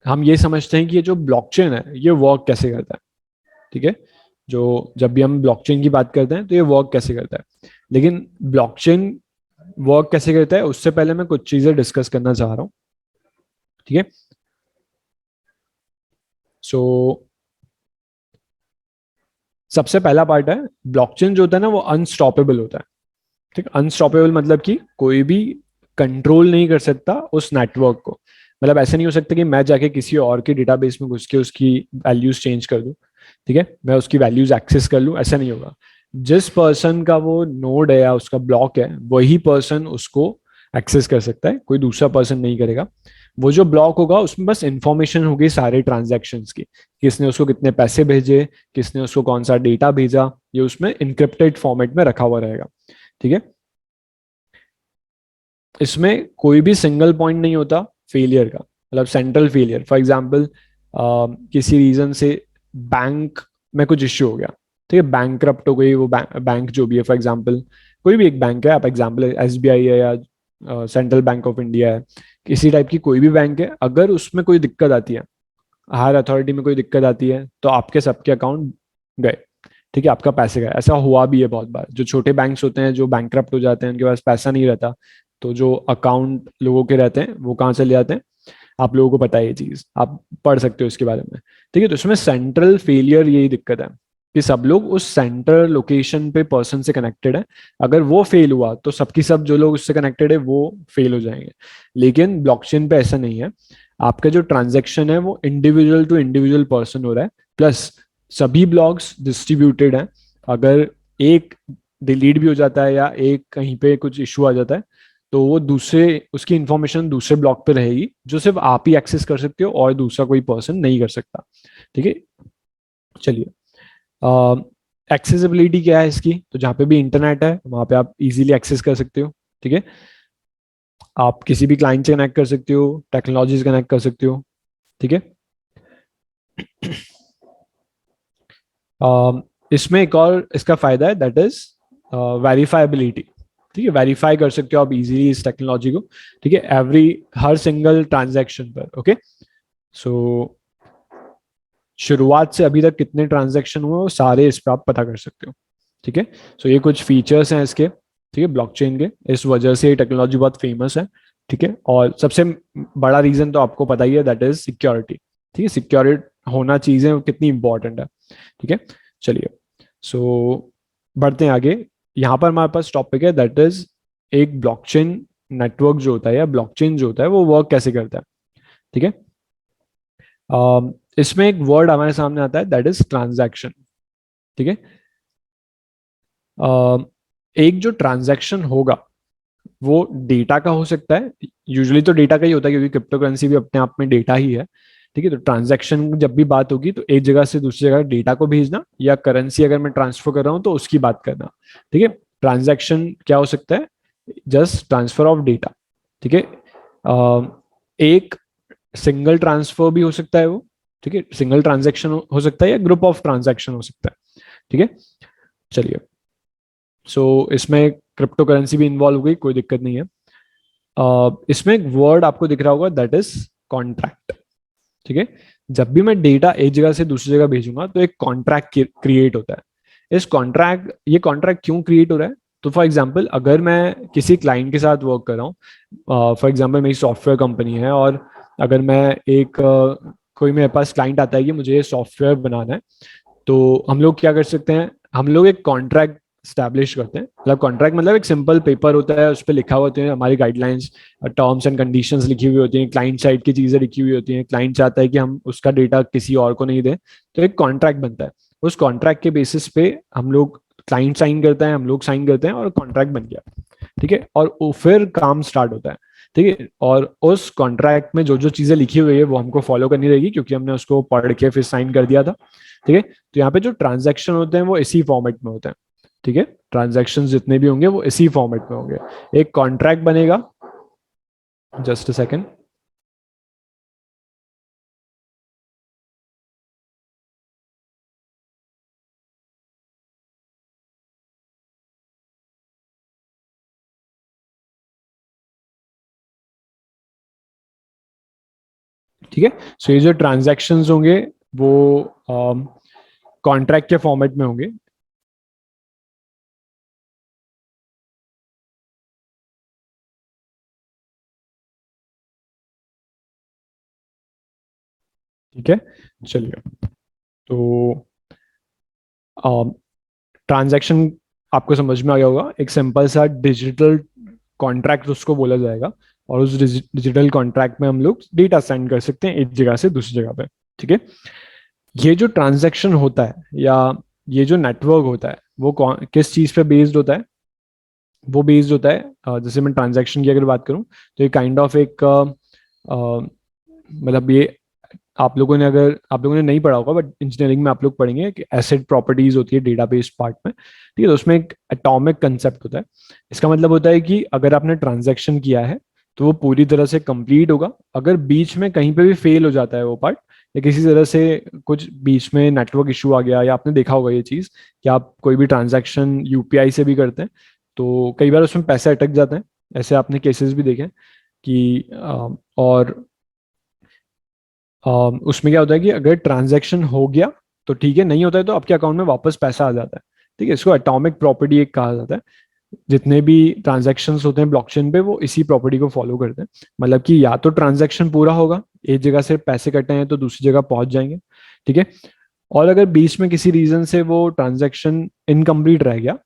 हम ये समझते हैं कि ये जो ब्लॉकचेन है ये वर्क कैसे करता है। ठीक है, जो जब भी हम ब्लॉकचेन की बात करते हैं तो ये वर्क कैसे करता है। लेकिन ब्लॉकचेन वर्क कैसे करता है उससे पहले मैं कुछ चीजें डिस्कस करना चाह रहा हूँ। ठीक है, सो सबसे पहला पार्ट है, ब्लॉकचेन जो होता है ना वो अनस्टॉपेबल होता है। ठीक, अनस्टॉपेबल मतलब कि कोई भी कंट्रोल नहीं कर सकता उस नेटवर्क को। मतलब ऐसा नहीं हो सकता कि मैं जाके किसी और के डेटाबेस में घुस के उसकी वैल्यूज चेंज कर दूं। ठीक है, मैं उसकी वैल्यूज एक्सेस कर लूं, ऐसा नहीं होगा। जिस पर्सन का वो नोड है या उसका ब्लॉक है, वही पर्सन उसको एक्सेस कर सकता है, कोई दूसरा पर्सन नहीं करेगा। वो जो ब्लॉक होगा उसमें बस इंफॉर्मेशन होगी सारे ट्रांजैक्शंस की, किसने उसको कितने पैसे भेजे, किसने उसको कौन सा डेटा भेजा, ये उसमें इंक्रिप्टेड फॉर्मेट में रखा हुआ रहेगा। ठीक है, इसमें कोई भी सिंगल पॉइंट नहीं होता फेलियर का, मतलब सेंट्रल फेलियर। फॉर एग्जांपल, किसी रीजन से बैंक में कुछ इश्यू हो गया। ठीक है, बैंक करप्ट हो गई वो बैंक जो भी है, फॉर एग्जांपल कोई भी एक बैंक है, आप एग्जांपल एसबीआई है या सेंट्रल बैंक ऑफ इंडिया है, किसी टाइप की कोई भी बैंक है, अगर उसमें कोई दिक्कत आती है, हायर अथॉरिटी में कोई दिक्कत आती है, तो आपके सबके अकाउंट गए। ठीक है, आपका पैसे गए। ऐसा हुआ भी है बहुत बार। जो छोटे बैंक्स होते हैं जो बैंकरप्ट हो जाते हैं, उनके पास पैसा नहीं रहता, तो जो अकाउंट लोगों के रहते हैं वो कहाँ चले जाते हैं, आप लोगों को पता है ये चीज, आप पढ़ सकते हो इसके बारे में। ठीक है, तो इसमें सेंट्रल फेलियर यही दिक्कत है कि सब लोग उस सेंट्रल लोकेशन पे पर्सन से कनेक्टेड है। अगर वो फेल हुआ तो सबकी सब जो लोग उससे कनेक्टेड है वो फेल हो जाएंगे। लेकिन ब्लॉकचेन पे ऐसा नहीं है। आपका जो ट्रांजेक्शन है वो इंडिविजुअल टू इंडिविजुअल पर्सन हो रहा है, प्लस सभी ब्लॉक्स डिस्ट्रीब्यूटेड हैं। अगर एक डिलीट भी हो जाता है या एक कहीं पे कुछ इशू आ जाता है, तो वो दूसरे, उसकी इंफॉर्मेशन दूसरे ब्लॉक पे रहेगी जो सिर्फ आप ही एक्सेस कर सकते हो और दूसरा कोई पर्सन नहीं कर सकता। ठीक है, चलिए, एक्सेसिबिलिटी क्या है इसकी, तो जहाँ पे भी इंटरनेट है वहाँ पे आप इजीली एक्सेस कर सकते हो। ठीक है, आप किसी भी क्लाइंट से कनेक्ट कर सकते हो, टेक्नोलॉजी से कनेक्ट कर सकते हो, ठीक है। इसमें एक और इसका फायदा है, दैट इज वेरीफाइबिलिटी। ठीक है, वेरीफाई कर सकते हो आप इजीली इस टेक्नोलॉजी को, ठीक है, हर सिंगल ट्रांजैक्शन पर। ओके, सो शुरुआत से अभी तक कितने ट्रांजैक्शन हुए वो सारे इस पर आप पता कर सकते हो, ठीक है। सो ये कुछ फीचर्स हैं इसके, ठीक है, ब्लॉकचेन के, इस वजह से ये टेक्नोलॉजी बहुत फेमस है, ठीक है। और सबसे बड़ा रीजन तो आपको पता ही है, दैट इज सिक्योरिटी। ठीक है, सिक्योरिटी होना चीजें कितनी इंपॉर्टेंट है, ठीक है। चलिए, सो बढ़ते हैं आगे। यहाँ पर हमारे पास टॉपिक है, दैट इज एक ब्लॉकचेन नेटवर्क जो होता है या ब्लॉकचेन जो होता है वो वर्क कैसे करता है, ठीक है। इसमें एक वर्ड हमारे सामने आता है, दैट इज ट्रांजैक्शन, ठीक है। एक जो ट्रांजैक्शन होगा वो डेटा का हो सकता है, यूजुअली तो डेटा का ही होता है क्योंकि क्रिप्टो करेंसी भी अपने आप में डेटा ही है, ठीक है। तो ट्रांजैक्शन जब भी बात होगी तो एक जगह से दूसरी जगह डेटा को भेजना या करेंसी अगर मैं ट्रांसफर कर रहा हूँ तो उसकी बात करना, ठीक है। ट्रांजैक्शन क्या हो सकता है, जस्ट ट्रांसफर ऑफ डेटा, ठीक है। एक सिंगल ट्रांसफर भी हो सकता है वो, ठीक है, सिंगल ट्रांजैक्शन हो सकता है या ग्रुप ऑफ ट्रांजैक्शन हो सकता है, ठीक है। चलिए, सो इसमें क्रिप्टो करेंसी भी इन्वॉल्व हो गई, कोई दिक्कत नहीं है। इसमें एक वर्ड आपको दिख रहा होगा, दैट इज कॉन्ट्रैक्ट, ठीक है। जब भी मैं डेटा एक जगह से दूसरी जगह भेजूंगा तो एक कॉन्ट्रैक्ट क्रिएट होता है। ये कॉन्ट्रैक्ट क्यों क्रिएट हो रहा है, तो फॉर एग्जाम्पल अगर मैं किसी क्लाइंट के साथ वर्क कर रहा हूँ, फॉर एग्जाम्पल मेरी सॉफ्टवेयर कंपनी है, और अगर मैं कोई मेरे पास क्लाइंट आता है कि मुझे सॉफ्टवेयर बनाना है, तो हम लोग क्या कर सकते हैं, हम लोग एक कॉन्ट्रैक्ट स्टैब्लिश करते हैं। मतलब कॉन्ट्रैक्ट मतलब एक सिंपल पेपर होता है, उस पर लिखा होते हैं हमारी गाइडलाइंस, टर्म्स एंड कंडीशंस लिखी हुई होती हैं, क्लाइंट साइड की चीजें लिखी हुई होती हैं, क्लाइंट चाहता है कि हम उसका डेटा किसी और को नहीं दें, तो एक कॉन्ट्रैक्ट बनता है। उस कॉन्ट्रैक्ट के बेसिस पे हम लोग, क्लाइंट साइन करता है, हम लोग साइन करते हैं और कॉन्ट्रैक्ट बन गया, ठीक है। और फिर काम स्टार्ट होता है, ठीक है। और उस कॉन्ट्रैक्ट में जो जो चीजें लिखी हुई है वो हमको फॉलो करनी रहेगी क्योंकि हमने उसको पढ़ के फिर साइन कर दिया था, ठीक है। तो यहाँ पे जो ट्रांजैक्शन होते हैं वो इसी फॉर्मेट में होते हैं, ठीक है। ट्रांजैक्शन जितने भी होंगे वो इसी फॉर्मेट में होंगे। एक कॉन्ट्रैक्ट बनेगा, जस्ट अ सेकेंड, ठीक है। सो ये जो ट्रांजैक्शन होंगे वो कॉन्ट्रैक्ट के फॉर्मेट में होंगे, ठीक है। चलिए, तो ट्रांजैक्शन आपको समझ में आ गया होगा, एक सिंपल सा डिजिटल कॉन्ट्रैक्ट उसको बोला जाएगा, और उस डिजिटल कॉन्ट्रैक्ट में हम लोग डेटा सेंड कर सकते हैं एक जगह से दूसरी जगह पे, ठीक है। ये जो ट्रांजैक्शन होता है या ये जो नेटवर्क होता है वो किस चीज पे बेस्ड होता है, वो बेस्ड होता है, जैसे मैं ट्रांजैक्शन की अगर बात करूं तो ये काइंड ऑफ एक मतलब ये आप लोगों ने नहीं पढ़ा होगा बट इंजीनियरिंग में आप लोग पढ़ेंगे कि एसिड प्रॉपर्टीज होती है डेटाबेस पार्ट में, ठीक है। तो उसमें एक एटॉमिक कंसेप्ट होता है। इसका मतलब होता है कि अगर आपने ट्रांजैक्शन किया है तो वो पूरी तरह से कंप्लीट होगा। अगर बीच में कहीं पे भी फेल हो जाता है वो पार्ट, या किसी तरह से कुछ बीच में नेटवर्क इशू आ गया, या आपने देखा होगा ये चीज कि आप कोई भी ट्रांजैक्शन यूपीआई से भी करते हैं तो कई बार उसमें पैसे अटक जाते हैं, ऐसे आपने केसेस भी देखे हैं कि और उसमें क्या होता है कि अगर ट्रांजैक्शन हो गया तो ठीक है, नहीं होता है तो आपके अकाउंट में वापस पैसा आ जाता है, ठीक है। इसको एटॉमिक प्रॉपर्टी एक कहा जाता है। जितने भी ट्रांजैक्शंस होते हैं ब्लॉकचेन पे वो इसी प्रॉपर्टी को फॉलो करते हैं। मतलब कि या तो ट्रांजैक्शन पूरा होगा, एक जगह से पैसे कटे हैं तो दूसरी जगह पहुंच जाएंगे, ठीक है। और अगर बीच में किसी रीजन से वो ट्रांजैक्शन इनकम्प्लीट रह गया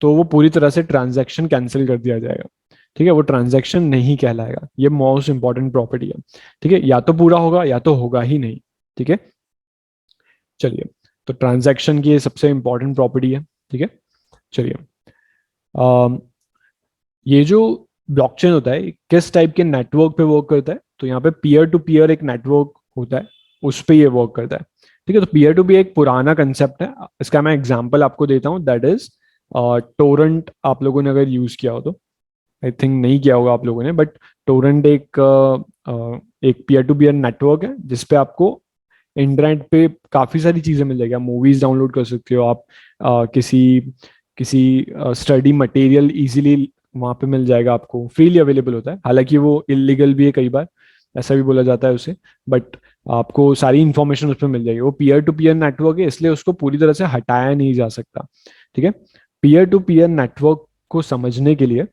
तो वो पूरी तरह से ट्रांजैक्शन कैंसिल कर दिया जाएगा, ठीक है। वो ट्रांजैक्शन नहीं कहलाएगा। ये मोस्ट इंपॉर्टेंट प्रॉपर्टी है, ठीक है। या तो पूरा होगा या तो होगा ही नहीं, ठीक है। चलिए, तो ट्रांजैक्शन की ये सबसे इंपॉर्टेंट प्रॉपर्टी है, ठीक है। चलिए, अम, ये जो ब्लॉकचेन होता है किस टाइप के नेटवर्क पे वर्क करता है, तो यहाँ पे पीयर टू पीयर एक नेटवर्क होता है, उस पे ये वर्क करता है, ठीक है। तो पीयर टू पीयर एक पुराना कंसेप्ट है। इसका मैं एग्जांपल आपको देता हूँ, दैट इज टोरेंट। आप लोगों ने अगर यूज किया हो तो आई थिंक नहीं किया होगा आप लोगों ने, बट टोरेंट एक पीयर टू पीयर नेटवर्क है जिसपे आपको इंटरनेट पे काफी सारी चीजें मिल जाएगी। आप मूवीज डाउनलोड कर सकते हो, आप किसी किसी स्टडी मटेरियल इजीली वहां पे मिल जाएगा, आपको फ्रीली अवेलेबल होता है। हालांकि वो इलीगल भी है कई बार, ऐसा भी बोला जाता है उसे, बट आपको सारी इंफॉर्मेशन उस पर मिल जाएगी। वो पीयर टू पीयर नेटवर्क है, इसलिए उसको पूरी तरह से हटाया नहीं जा सकता। ठीक है। पीयर टू पीयर नेटवर्क को समझने के लिए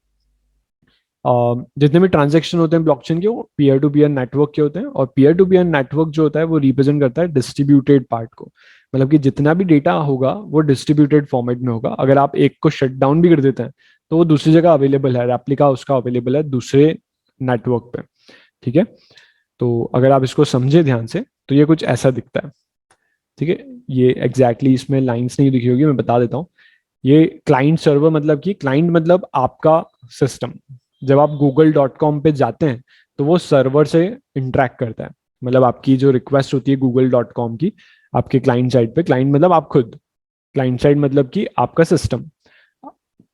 जितने भी ट्रांजैक्शन होते हैं ब्लॉकचेन के, वो पीयर टू पीयर नेटवर्क के होते हैं। और पीयर टू पीयर नेटवर्क जो होता है वो रिप्रेजेंट करता है डिस्ट्रीब्यूटेड पार्ट को। मतलब कि जितना भी डेटा होगा वो डिस्ट्रीब्यूटेड फॉर्मेट में होगा। अगर आप एक को शट डाउन भी कर देते हैं तो वो दूसरी जगह अवेलेबल है, रेप्लिका उसका अवेलेबल है दूसरे नेटवर्क पे। ठीक है। तो अगर आप इसको समझे ध्यान से तो ये कुछ ऐसा दिखता है। ठीक है। ये एग्जैक्टली इसमें लाइंस नहीं दिखी होगी, मैं बता देता हूँ। ये क्लाइंट सर्वर, मतलब कि क्लाइंट मतलब आपका सिस्टम। जब आप google.com पे जाते हैं तो वो सर्वर से इंटरेक्ट करता है। मतलब आपकी जो रिक्वेस्ट होती है google.com की आपके क्लाइंट साइड पे, क्लाइंट मतलब आप खुद, क्लाइंट साइड मतलब कि आपका सिस्टम,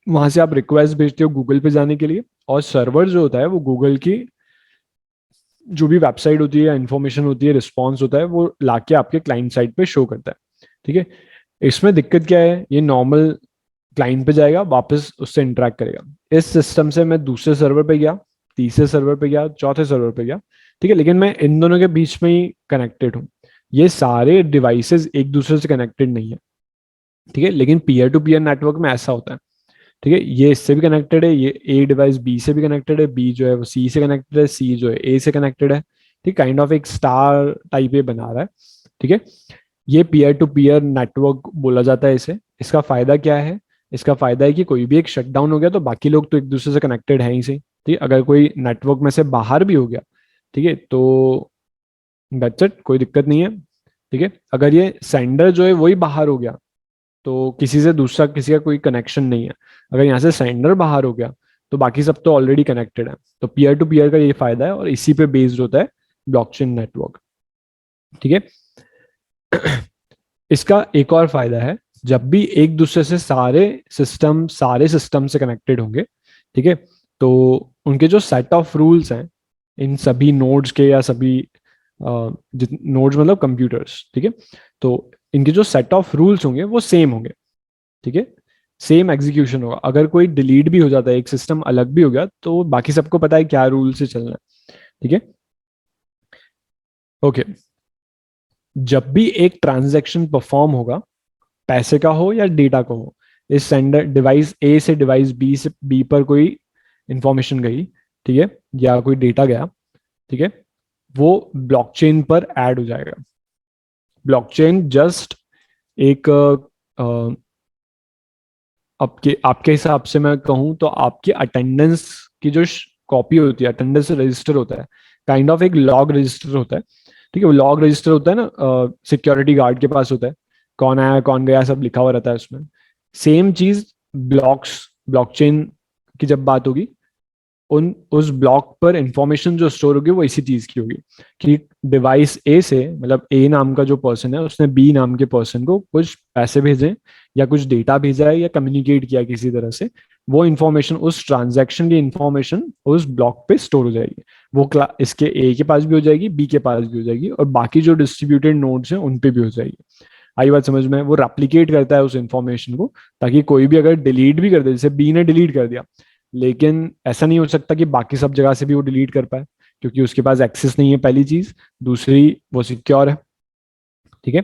वहां से आप रिक्वेस्ट भेजते हो गूगल पे जाने के लिए। और सर्वर जो होता है वो गूगल की जो भी वेबसाइट होती है या इंफॉर्मेशन होती है, रिस्पॉन्स होता है, वो लाके आपके क्लाइंट साइड पे शो करता है। ठीक है। इसमें दिक्कत क्या है, ये नॉर्मल क्लाइंट पे जाएगा, वापस उससे इंटरेक्ट करेगा। इस सिस्टम से मैं दूसरे सर्वर पे गया, तीसरे सर्वर पे गया, चौथे सर्वर पे गया। ठीक है। लेकिन मैं इन दोनों के बीच में ही कनेक्टेड हूँ। ये सारे डिवाइसेस एक दूसरे से कनेक्टेड नहीं है। ठीक है। लेकिन पीयर टू पीयर नेटवर्क में ऐसा होता है। ठीक है। ये इससे भी कनेक्टेड है, ये ए डिवाइस बी से भी कनेक्टेड है, बी जो है वो सी से कनेक्टेड है, सी जो है ए से कनेक्टेड है। ठीक, काइंड ऑफ एक स्टार टाइप ये बना रहा है। ठीक है। ये पीयर टू पीयर नेटवर्क बोला जाता है इसे। इसका फायदा क्या है? इसका फायदा है कि कोई भी एक शटडाउन हो गया तो बाकी लोग तो एक दूसरे से कनेक्टेड है ही सही। ठीक है। अगर कोई नेटवर्क में से बाहर भी हो गया, ठीक है, तो दैट्स इट, कोई दिक्कत नहीं है। ठीक है। अगर ये सेंडर जो है वही बाहर हो गया तो किसी से दूसरा किसी का कोई कनेक्शन नहीं है। अगर यहाँ से सेंडर बाहर हो गया तो बाकी सब तो ऑलरेडी कनेक्टेड है। तो पीयर टू पीयर का ये फायदा है और इसी पे बेस्ड होता है ब्लॉकचेन नेटवर्क। ठीक है। इसका एक और फायदा है, जब भी एक दूसरे से सारे सिस्टम से कनेक्टेड होंगे, ठीक है, तो उनके जो सेट ऑफ रूल्स हैं इन सभी नोड्स के, या सभी नोड्स मतलब कंप्यूटर्स, ठीक है, तो इनके जो सेट ऑफ रूल्स होंगे वो सेम होंगे। ठीक है। सेम एग्जीक्यूशन होगा। अगर कोई डिलीट भी हो जाता है, एक सिस्टम अलग भी हो गया, तो बाकी सबको पता है क्या रूल से चलना है। ठीक है। ओके। जब भी एक ट्रांजैक्शन परफॉर्म होगा, पैसे का हो या डेटा का हो, इस सेंडर डिवाइस ए से डिवाइस बी पर कोई इंफॉर्मेशन गई, ठीक है, या कोई डेटा गया, ठीक है, वो ब्लॉकचेन पर ऐड हो जाएगा। ब्लॉकचेन जस्ट एक आपके आपके हिसाब से मैं कहूँ तो आपकी अटेंडेंस की जो कॉपी होती है, अटेंडेंस रजिस्टर होता है, काइंड ऑफ एक लॉग रजिस्टर होता है। ठीक है। वो लॉग रजिस्टर होता है ना, सिक्योरिटी गार्ड के पास होता है, कौन आया कौन गया सब लिखा हुआ रहता है उसमें। सेम चीज ब्लॉकचेन की जब बात होगी, उन उस ब्लॉक पर इंफॉर्मेशन जो स्टोर होगी वो इसी चीज की होगी कि डिवाइस ए से, मतलब ए नाम का जो पर्सन है उसने बी नाम के पर्सन को कुछ पैसे भेजे या कुछ डेटा भेजा है या कम्युनिकेट किया किसी तरह से, वो इंफॉर्मेशन, उस ट्रांजैक्शन की इंफॉर्मेशन उस ब्लॉक पे स्टोर हो जाएगी। वो इसके ए के पास भी हो जाएगी, बी के पास भी हो जाएगी, और बाकी जो डिस्ट्रीब्यूटेड नोड्स हैं उन पे भी हो जाएगी। आई बात समझ में? वो रेप्लिकेट करता है उस इंफॉर्मेशन को, ताकि कोई भी अगर डिलीट भी कर दे, जैसे बी ने डिलीट कर दिया, लेकिन ऐसा नहीं हो सकता कि बाकी सब जगह से भी वो डिलीट कर पाए, क्योंकि उसके पास एक्सेस नहीं है, पहली चीज। दूसरी, वो सिक्योर है। ठीक है।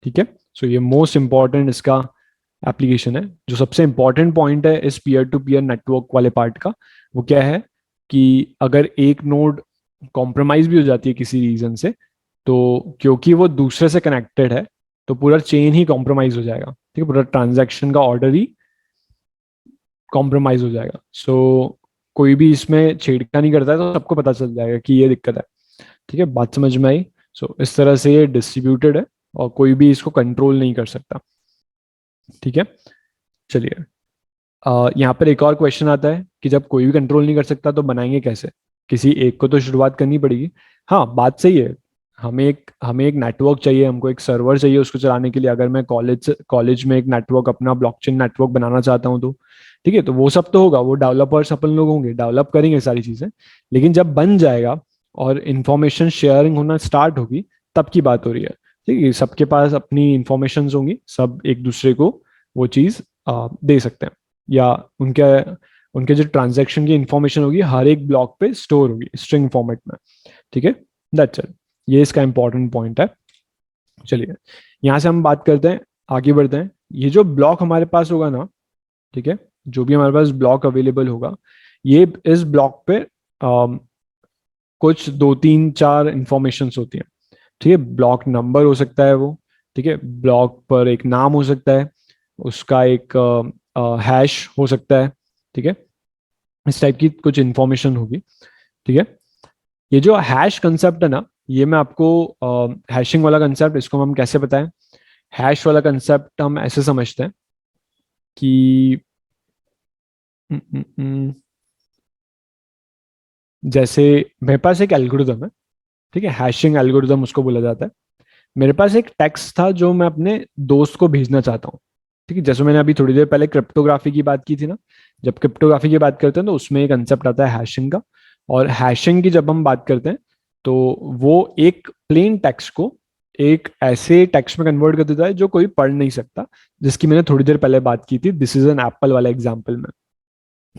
ठीक है। सो ये मोस्ट इंपॉर्टेंट इसका एप्लीकेशन है। जो सबसे इंपॉर्टेंट पॉइंट है इस पीयर टू पीयर नेटवर्क वाले पार्ट का, वो क्या है कि अगर एक नोड कॉम्प्रोमाइज भी हो जाती है किसी रीजन से, तो क्योंकि वो दूसरे से कनेक्टेड है, तो पूरा चेन ही कॉम्प्रोमाइज हो जाएगा। ठीक है। पूरा ट्रांजैक्शन का ऑर्डर ही कॉम्प्रोमाइज हो जाएगा। कोई भी इसमें छेड़खानी करता है तो सबको पता चल जाएगा कि ये दिक्कत है। ठीक है। बात समझ में आई? इस तरह से ये डिस्ट्रीब्यूटेड है और कोई भी इसको कंट्रोल नहीं कर सकता। ठीक है। चलिए, यहाँ पर एक और क्वेश्चन आता है कि जब कोई भी कंट्रोल नहीं कर सकता तो बनाएंगे कैसे? किसी एक को तो शुरुआत करनी पड़ेगी। हाँ, बात सही है। हमें एक नेटवर्क चाहिए, हमको एक सर्वर चाहिए उसको चलाने के लिए। अगर मैं कॉलेज में एक नेटवर्क, अपना ब्लॉकचेन नेटवर्क बनाना चाहता हूँ तो ठीक है, तो वो सब तो होगा, वो डेवलपर्स अपन लोग होंगे, डेवलप करेंगे सारी चीजें। लेकिन जब बन जाएगा और इंफॉर्मेशन शेयरिंग होना स्टार्ट होगी, तब की बात हो रही है। ठीक है, सबके पास अपनी इंफॉर्मेशन होंगी, सब एक दूसरे को वो चीज दे सकते हैं, या उनके उनके जो ट्रांजैक्शन की इंफॉर्मेशन होगी हर एक ब्लॉक पे स्टोर होगी स्ट्रिंग फॉर्मेट में। ठीक है, दैट्स इट। ये इसका इंपॉर्टेंट पॉइंट है। चलिए, यहाँ से हम बात करते हैं, आगे बढ़ते हैं। ये जो ब्लॉक हमारे पास होगा ना, ठीक है, जो भी हमारे पास ब्लॉक अवेलेबल होगा, ये इस ब्लॉक पे कुछ दो तीन चार इंफॉर्मेशन होती हैं। ठीक है, ब्लॉक नंबर हो सकता है वो, ठीक है, ब्लॉक पर एक नाम हो सकता है, उसका एक हैश हो सकता है। ठीक है, इस टाइप की कुछ इंफॉर्मेशन होगी। ठीक है, ये जो हैश कंसेप्ट है ना, ये मैं आपको हैशिंग वाला कंसेप्ट, इसको हम कैसे बताएं। हैश वाला कंसेप्ट हम ऐसे समझते हैं कि न, न, न, जैसे मेरे पास एक एल्गोरिदम है, ठीक है, हैशिंग एल्गोरिदम उसको बोला जाता है। मेरे पास एक टेक्स्ट था जो मैं अपने दोस्त को भेजना चाहता हूँ। ठीक है, जैसे मैंने अभी थोड़ी देर पहले क्रिप्टोग्राफी की बात की थी ना, जब क्रिप्टोग्राफी की बात करते हैं तो उसमें एक कंसेप्ट आता है हैशिंग का। और हैशिंग की जब हम बात करते हैं तो वो एक प्लेन टेक्स्ट को एक ऐसे टेक्स्ट में कन्वर्ट कर देता है जो कोई पढ़ नहीं सकता, जिसकी मैंने थोड़ी देर पहले बात की थी, दिस इज एन एप्पल वाला एग्जाम्पल में।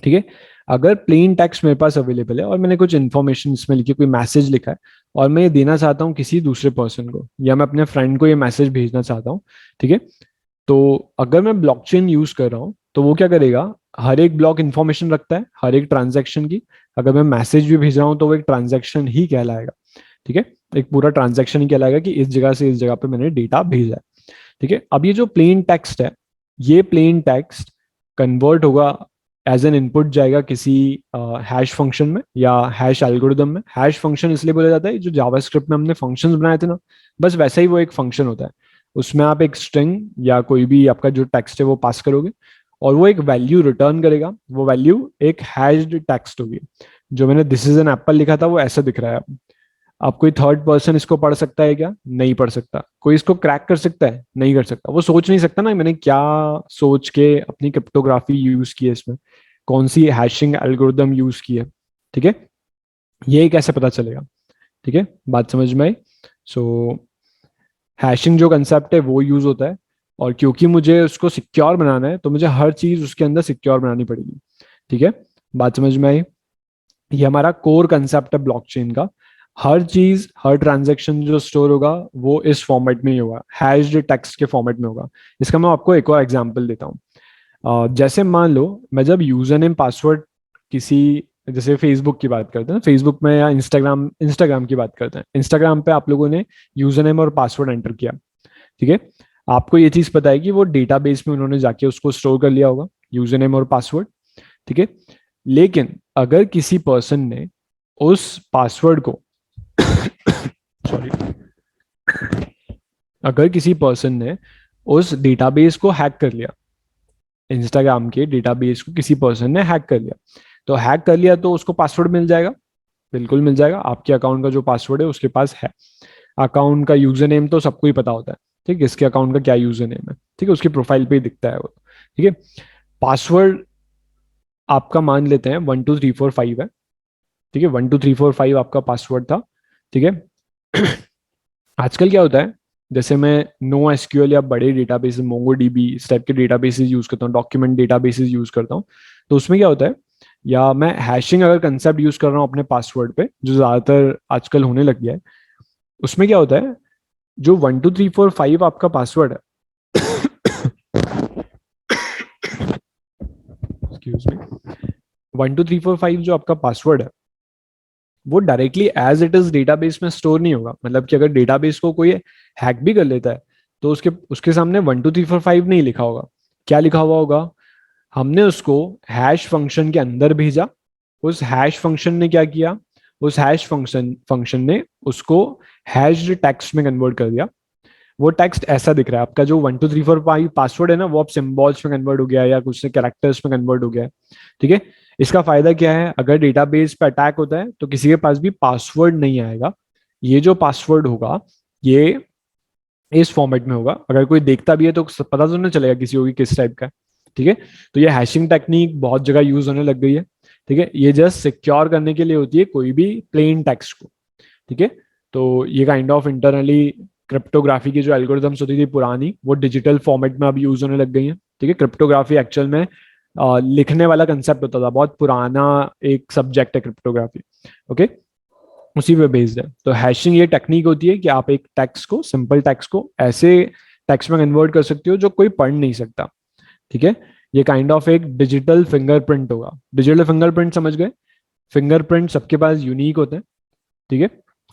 ठीक है, अगर प्लेन टेक्स्ट मेरे पास अवेलेबल है और मैंने कुछ इन्फॉर्मेशन इसमें लिखी, कोई मैसेज लिखा है, और मैं ये देना चाहता हूँ किसी दूसरे पर्सन को, या मैं अपने फ्रेंड को ये मैसेज भेजना चाहता हूँ, ठीक है, तो अगर मैं ब्लॉकचेन यूज कर रहा हूँ तो वो क्या करेगा, हर एक ब्लॉक इन्फॉर्मेशन रखता है हर एक ट्रांजैक्शन की। अगर मैं मैसेज भी भेज रहा हूँ तो वो एक ट्रांजैक्शन ही कहलाएगा। ठीक है, एक पूरा ट्रांजैक्शन ही कहलाएगा कि इस जगह से इस जगह पे मैंने डेटा भेजा है। ठीक है, अब ये जो प्लेन टेक्स्ट है, ये प्लेन टेक्स्ट कन्वर्ट होगा, एज एन इनपुट जाएगा किसी हैश फंक्शन में या हैश एल्गोरिदम में। हैश फंक्शन इसलिए बोला जाता है, जो जावास्क्रिप्ट में हमने फंक्शंस बनाए थे ना, बस वैसा ही वो एक फंक्शन होता है। उसमें आप एक स्ट्रिंग या कोई भी आपका जो टेक्स्ट है वो पास करोगे, और वो एक वैल्यू रिटर्न करेगा। वो वैल्यू एक हैश्ड टेक्स्ट होगी। जो मैंने दिस इज एन एप्पल लिखा था वो ऐसा दिख रहा है। अब कोई थर्ड पर्सन इसको पढ़ सकता है क्या? नहीं पढ़ सकता। कोई इसको क्रैक कर सकता है? नहीं कर सकता। वो सोच नहीं सकता ना मैंने क्या सोच के अपनी क्रिप्टोग्राफी यूज की है, इसमें कौन सी हैशिंग एल्गोरिदम यूज की है। ठीक है, ये कैसे पता चलेगा? ठीक है, बात समझ में आई? सो हैशिंग जो कंसेप्ट है वो यूज होता है, और क्योंकि मुझे उसको सिक्योर बनाना है तो मुझे हर चीज उसके अंदर सिक्योर बनानी पड़ेगी। ठीक है, बात समझ में आई? ये हमारा कोर कंसेप्ट है ब्लॉकचेन का। हर चीज, हर ट्रांजैक्शन जो स्टोर होगा वो इस फॉर्मेट में ही होगा, हैश्ड टेक्स्ट के फॉर्मेट में होगा। इसका मैं आपको एक और एग्जांपल देता हूँ। जैसे मान लो मैं जब यूजर नेम पासवर्ड किसी, जैसे फेसबुक की बात करते हैं, फेसबुक में, या इंस्टाग्राम की बात करते हैं, इंस्टाग्राम पे आप लोगों ने यूजर नेम और पासवर्ड एंटर किया। ठीक है, आपको ये चीज पता है कि वो डेटाबेस में उन्होंने जाके उसको स्टोर कर लिया होगा, यूजर नेम और पासवर्ड। ठीक है, लेकिन अगर किसी पर्सन ने उस पासवर्ड को सॉरी, अगर किसी पर्सन ने उस डेटाबेस को हैक कर लिया, इंस्टाग्राम के डेटाबेस को किसी पर्सन ने हैक कर लिया, तो हैक कर लिया तो उसको पासवर्ड मिल जाएगा। बिल्कुल मिल जाएगा। आपके अकाउंट का जो पासवर्ड है उसके पास है। अकाउंट का यूजर नेम तो सबको ही पता होता है, ठीक है, इसके अकाउंट का क्या यूजर नेम है, ठीक है, उसकी प्रोफाइल पे ही दिखता है वो। ठीक है, पासवर्ड आपका मान लेते हैं 1 2 3 4 5 है। ठीक है, 1 2 3 4 5 आपका पासवर्ड था। ठीक है, आजकल क्या होता है, जैसे मैं नो एसक्यूएल या बड़े डेटाबेस, मोंगो डीबी, इस टाइप के डेटाबेसेस यूज करता हूँ, डॉक्यूमेंट डेटाबेसेस यूज करता हूँ, तो उसमें क्या होता है, या मैं हैशिंग अगर कंसेप्ट यूज कर रहा हूँ अपने पासवर्ड पे, जो ज्यादातर आजकल होने लग गया है, उसमें क्या होता है, जो 1 2 3 4 5 आपका पासवर्ड है, एक्सक्यूज मी, 1 2 3 4 5 जो आपका पासवर्ड है, वो directly as it is database में स्टोर नहीं होगा। मतलब कि अगर डेटाबेस को कोई हैक भी कर लेता है तो उसके उसके सामने 1 2 3 4 5 नहीं लिखा होगा। क्या लिखा हुआ होगा? हमने उसको हैश फंक्शन के अंदर भेजा, उस हैश फंक्शन ने क्या किया, उस हैश फंक्शन ने उसको हैश्ड टेक्स्ट में कन्वर्ट कर दिया। वो टेक्स्ट ऐसा दिख रहा है। आपका जो 1 2 3 4 5 पासवर्ड है ना, वो अब सिंबल्स में कन्वर्ट हो गया या कुछ से कैरेक्टर्स में कन्वर्ट हो गया है। ठीक है, इसका फायदा क्या है, अगर डेटाबेस पे अटैक होता है तो किसी के पास भी पासवर्ड नहीं आएगा, ये जो पासवर्ड होगा ये इस फॉर्मेट में होगा। अगर कोई देखता भी है तो पता तो नहीं चलेगा किसी को कि किस टाइप का है। ठीक है, तो ये हैशिंग टेक्निक बहुत जगह यूज होने लग गई है। ठीक है, ये जस्ट सिक्योर करने के लिए होती है कोई भी प्लेन टेक्स्ट को। ठीक है, तो ये काइंड ऑफ इंटरनली क्रिप्टोग्राफी की जो एल्गोरिथम्स होती थी पुरानी, वो डिजिटल फॉर्मेट में अब यूज होने लग गई हैं। ठीक है, क्रिप्टोग्राफी एक्चुअल में लिखने वाला कंसेप्ट होता था, बहुत पुराना एक सब्जेक्ट है क्रिप्टोग्राफी। ओके, उसी पे बेस्ड है। तो हैशिंग ये टेक्निक होती है कि आप एक टेक्स्ट को, सिंपल टेक्स्ट को ऐसे टेक्स्ट में कन्वर्ट कर सकते हो जो कोई पढ़ नहीं सकता। ठीक है, ये काइंड ऑफ एक डिजिटल फिंगरप्रिंट होगा। डिजिटल फिंगरप्रिंट समझ गए? फिंगरप्रिंट सबके पास यूनिक होते हैं। ठीक है,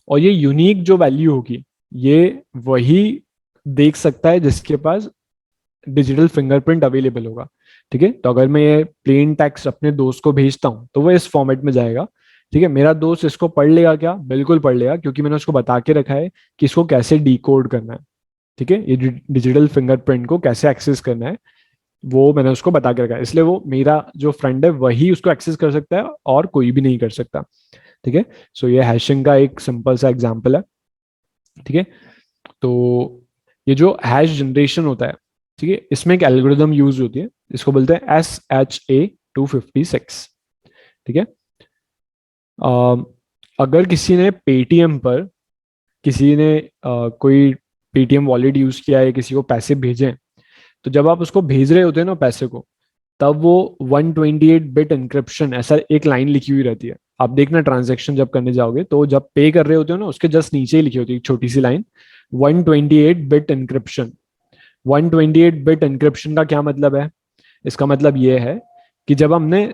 और ये यूनिक जो वैल्यू होगी ये वही देख सकता है जिसके पास डिजिटल फिंगरप्रिंट अवेलेबल होगा। ठीक है, तो अगर मैं ये प्लेन टेक्स्ट अपने दोस्त को भेजता हूँ तो वो इस फॉर्मेट में जाएगा। ठीक है, मेरा दोस्त इसको पढ़ लेगा क्या? बिल्कुल पढ़ लेगा, क्योंकि मैंने उसको बता के रखा है कि इसको कैसे डिकोड करना है। ठीक है, ये डिजिटल फिंगरप्रिंट को कैसे एक्सेस करना है वो मैंने उसको बता के रखा है, इसलिए वो मेरा जो फ्रेंड है वही उसको एक्सेस कर सकता है और कोई भी नहीं कर सकता। ठीक है, सो ये हैशिंग का एक सिंपल सा एग्जांपल है। ठीक है, तो ये जो हैश जनरेशन होता है, ठीक है, इसमें एक एल्गोरिदम यूज होती है, इसको बोलते हैं SHA-256। ठीक है, अम, अगर किसी ने पेटीएम पर, किसी ने कोई पेटीएम वॉलेट यूज किया है, किसी को पैसे भेजे, तो जब आप उसको भेज रहे होते हैं ना पैसे को, तब वो 128 बिट इंक्रिप्शन ऐसा एक लाइन लिखी हुई रहती है। आप देखना ट्रांजैक्शन जब करने जाओगे तो जब पे कर रहे होते हो ना, उसके जस्ट नीचे ही लिखी होती है एक छोटी सी line, 128 bit encryption. 128 bit encryption का क्या मतलब है? इसका मतलब ये है कि जब हमने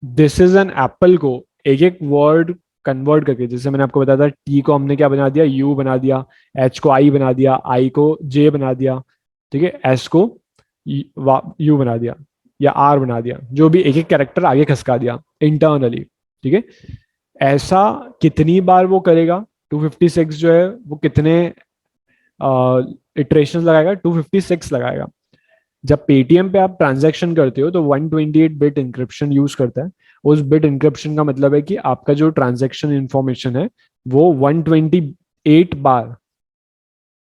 दिस इज एन एप्पल को एक एक वर्ड कन्वर्ट करके, जैसे मैंने आपको बताया था, टी को हमने क्या बना दिया? यू बना दिया, एच को आई बना दिया, आई को जे बना दिया, ठीक है, एस को यू बना दिया या आर बना दिया, जो भी एक एक कैरेक्टर आगे खसका दिया इंटरनली। ठीक है, ऐसा कितनी बार वो करेगा? 256 जो है वो कितने इटरेशन लगाएगा? 256 लगाएगा। जब पेटीएम पे आप ट्रांजैक्शन करते हो तो 128 बिट इंक्रिप्शन यूज करता है। उस बिट इंक्रिप्शन का मतलब है कि आपका जो ट्रांजैक्शन इंफॉर्मेशन है वो 128 बार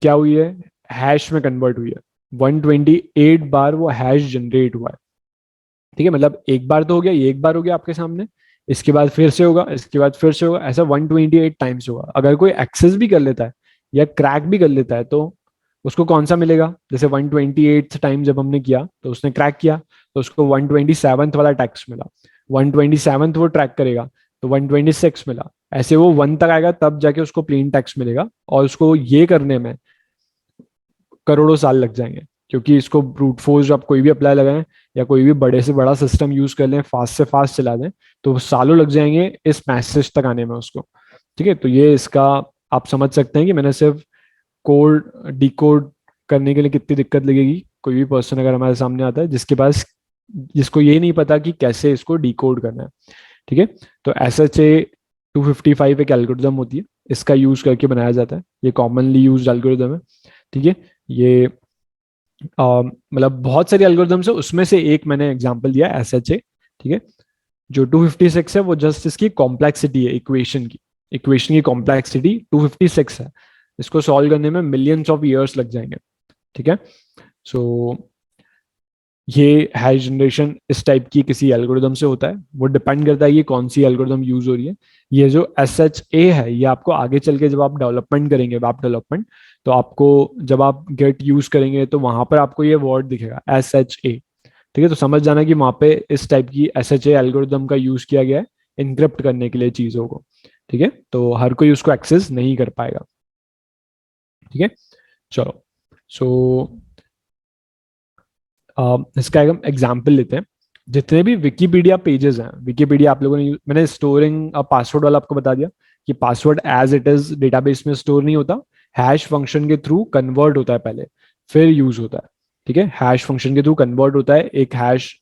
क्या हुई है? हैश में कन्वर्ट हुई है। 128 बार वो हैश जनरेट हुआ है। ठीक है, मतलब एक बार तो हो गया, ये एक बार हो गया आपके सामने, इसके बाद फिर से होगा, इसके बाद फिर से होगा, ऐसा 128 टाइम्स होगा। अगर कोई एक्सेस भी कर लेता है या क्रैक भी कर लेता है तो उसको कौन सा मिलेगा? जैसे 128 टाइम जब हमने किया तो उसने क्रैक किया, तो उसको 127th वाला टैक्स मिला। 127th वो ट्रैक करेगा तो 126 मिला। ऐसे वो 1 तक आएगा तब जाके उसको प्लेन टैक्स मिलेगा, और उसको ये करने में करोड़ों साल लग जाएंगे, क्योंकि इसको ब्रूट फोर्स जो आप कोई भी अप्लाई लगाएं या कोई भी बड़े से बड़ा सिस्टम यूज कर लें, फास्ट से फास्ट चला दें, तो सालों लग जाएंगे इस मैसेज तक आने में उसको। ठीक है, तो ये इसका आप समझ सकते हैं कि मैंने सिर्फ कोड डिकोड करने के लिए कितनी दिक्कत लगेगी। कोई भी पर्सन अगर हमारे सामने आता है जिसको ये नहीं पता कि कैसे इसको डिकोड करना है। ठीक है, तो SHA-255 एक एल्गोरिदम होती है, इसका यूज करके बनाया जाता है, ये कॉमनली यूज एल्गोरिदम है। ठीक है, ये मतलब बहुत सारे एल्गोरिदम्स है, उसमें से एक मैंने एग्जांपल दिया SHA। ठीक है, जो 256 है वो जस्ट इसकी कॉम्प्लेक्सिटी है, इक्वेशन की कॉम्प्लेक्सिटी 256 है। इसको सॉल्व करने में मिलियंस ऑफ ईयर्स लग जाएंगे। ठीक है, सो ये हैश जनरेशन इस टाइप की किसी एल्गोरिदम से होता है। वो डिपेंड करता है कि कौन सी एल्गोरिदम यूज हो रही है। ये जो SHA है ये आपको आगे चल के जब आप डेवलपमेंट करेंगे, वेब डेवलपमेंट, तो आपको जब आप गेट यूज करेंगे तो वहां पर आपको ये वर्ड दिखेगा SHA। ठीक है, तो समझ जाना कि वहां पे इस टाइप की SHA एल्गोरिदम का यूज किया गया है इनक्रिप्ट करने के लिए चीजों को। ठीक है, तो हर कोई उसको एक्सेस नहीं कर पाएगा। ठीक है, चलो, सो इसका एक हम एग्जाम्पल लेते हैं। जितने भी विकीपीडिया पेजेस हैं, विकीपीडिया आप लोगों ने मैंने स्टोरिंग पासवर्ड वाला आपको बता दिया कि password as it is database में स्टोर नहीं होता, हैश फंक्शन के थ्रू कन्वर्ट होता है पहले, फिर यूज होता है। ठीक है, हैश फंक्शन के थ्रू कन्वर्ट होता है एक हैश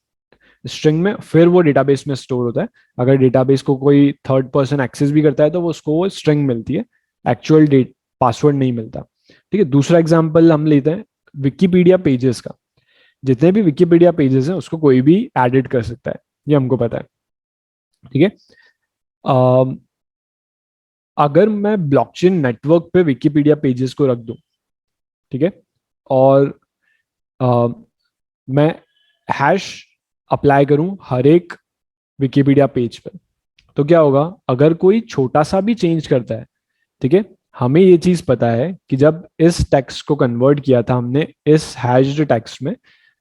स्ट्रिंग में, फिर वो डेटाबेस में स्टोर होता है। अगर डेटाबेस को कोई थर्ड पर्सन एक्सेस भी करता है तो वो उसको स्ट्रिंग मिलती है, एक्चुअल डेट पासवर्ड नहीं मिलता। ठीक है, दूसरा एग्जाम्पल हम लेते हैं विकीपीडिया पेजेस का। जितने भी विकिपीडिया पेजेस हैं उसको कोई भी एडिट कर सकता है, ये हमको पता है। ठीक है, अगर मैं ब्लॉकचेन नेटवर्क पे विकिपीडिया पेजेस को रख दूं, ठीक है, और अ, मैं हैश अप्लाई करूं हर एक विकिपीडिया पेज पर, तो क्या होगा? अगर कोई छोटा सा भी चेंज करता है, ठीक है, हमें ये चीज पता है कि जब इस टेक्स्ट को कन्वर्ट किया था हमने इस हैश्ड टेक्स्ट में,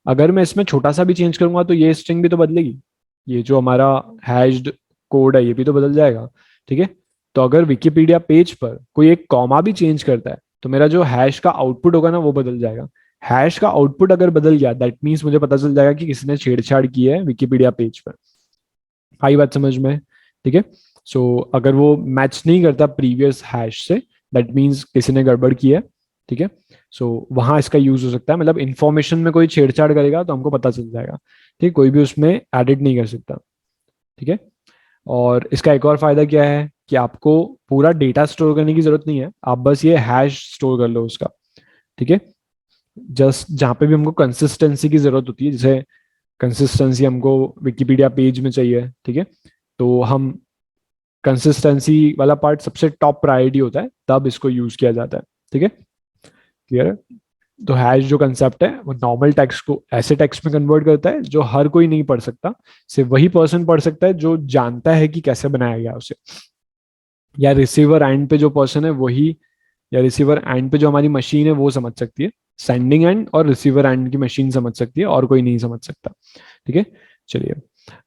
अगर मैं इसमें छोटा सा भी चेंज करूंगा तो ये स्ट्रिंग भी तो बदलेगी, ये जो हमारा हैश्ड कोड है ये भी तो बदल जाएगा, ठीक है। तो अगर विकिपीडिया पेज पर कोई एक कॉमा भी चेंज करता है तो मेरा जो हैश का आउटपुट होगा ना वो बदल जाएगा। हैश का आउटपुट अगर बदल गया दैट मीन्स मुझे पता चल जाएगा कि किसी ने छेड़छाड़ की है विकिपीडिया पेज पर। आई बात समझ में? ठीक है। सो अगर वो मैच नहीं करता प्रीवियस हैश से, दैट मीन्स किसी ने गड़बड़ की है, ठीक है। सो वहां इसका यूज हो सकता है, मतलब इंफॉर्मेशन में कोई छेड़छाड़ करेगा तो हमको पता चल जाएगा, ठीक, कोई भी उसमें एडिट नहीं कर सकता, ठीक है। और इसका एक और फायदा क्या है कि आपको पूरा डेटा स्टोर करने की जरूरत नहीं है, आप बस ये हैश स्टोर कर लो उसका, ठीक है। जस्ट जहाँ पे भी हमको कंसिस्टेंसी की जरूरत होती है, जैसे कंसिस्टेंसी हमको विकिपीडिया पेज में चाहिए, ठीक है, तो हम कंसिस्टेंसी वाला पार्ट सबसे टॉप प्रायोरिटी होता है, तब इसको यूज किया जाता है, ठीक है। क्लियर है? तो हैश जो कंसेप्ट है वो नॉर्मल टेक्स्ट को ऐसे टेक्स्ट में कन्वर्ट करता है जो हर कोई नहीं पढ़ सकता, सिर्फ वही पर्सन पढ़ सकता है जो जानता है कि कैसे बनाया गया उसे, या रिसीवर एंड पे जो पर्सन है वही, या रिसीवर एंड पे जो हमारी मशीन है वो समझ सकती है, सेंडिंग एंड और रिसीवर एंड की मशीन समझ सकती है और कोई नहीं समझ सकता, ठीक है। चलिए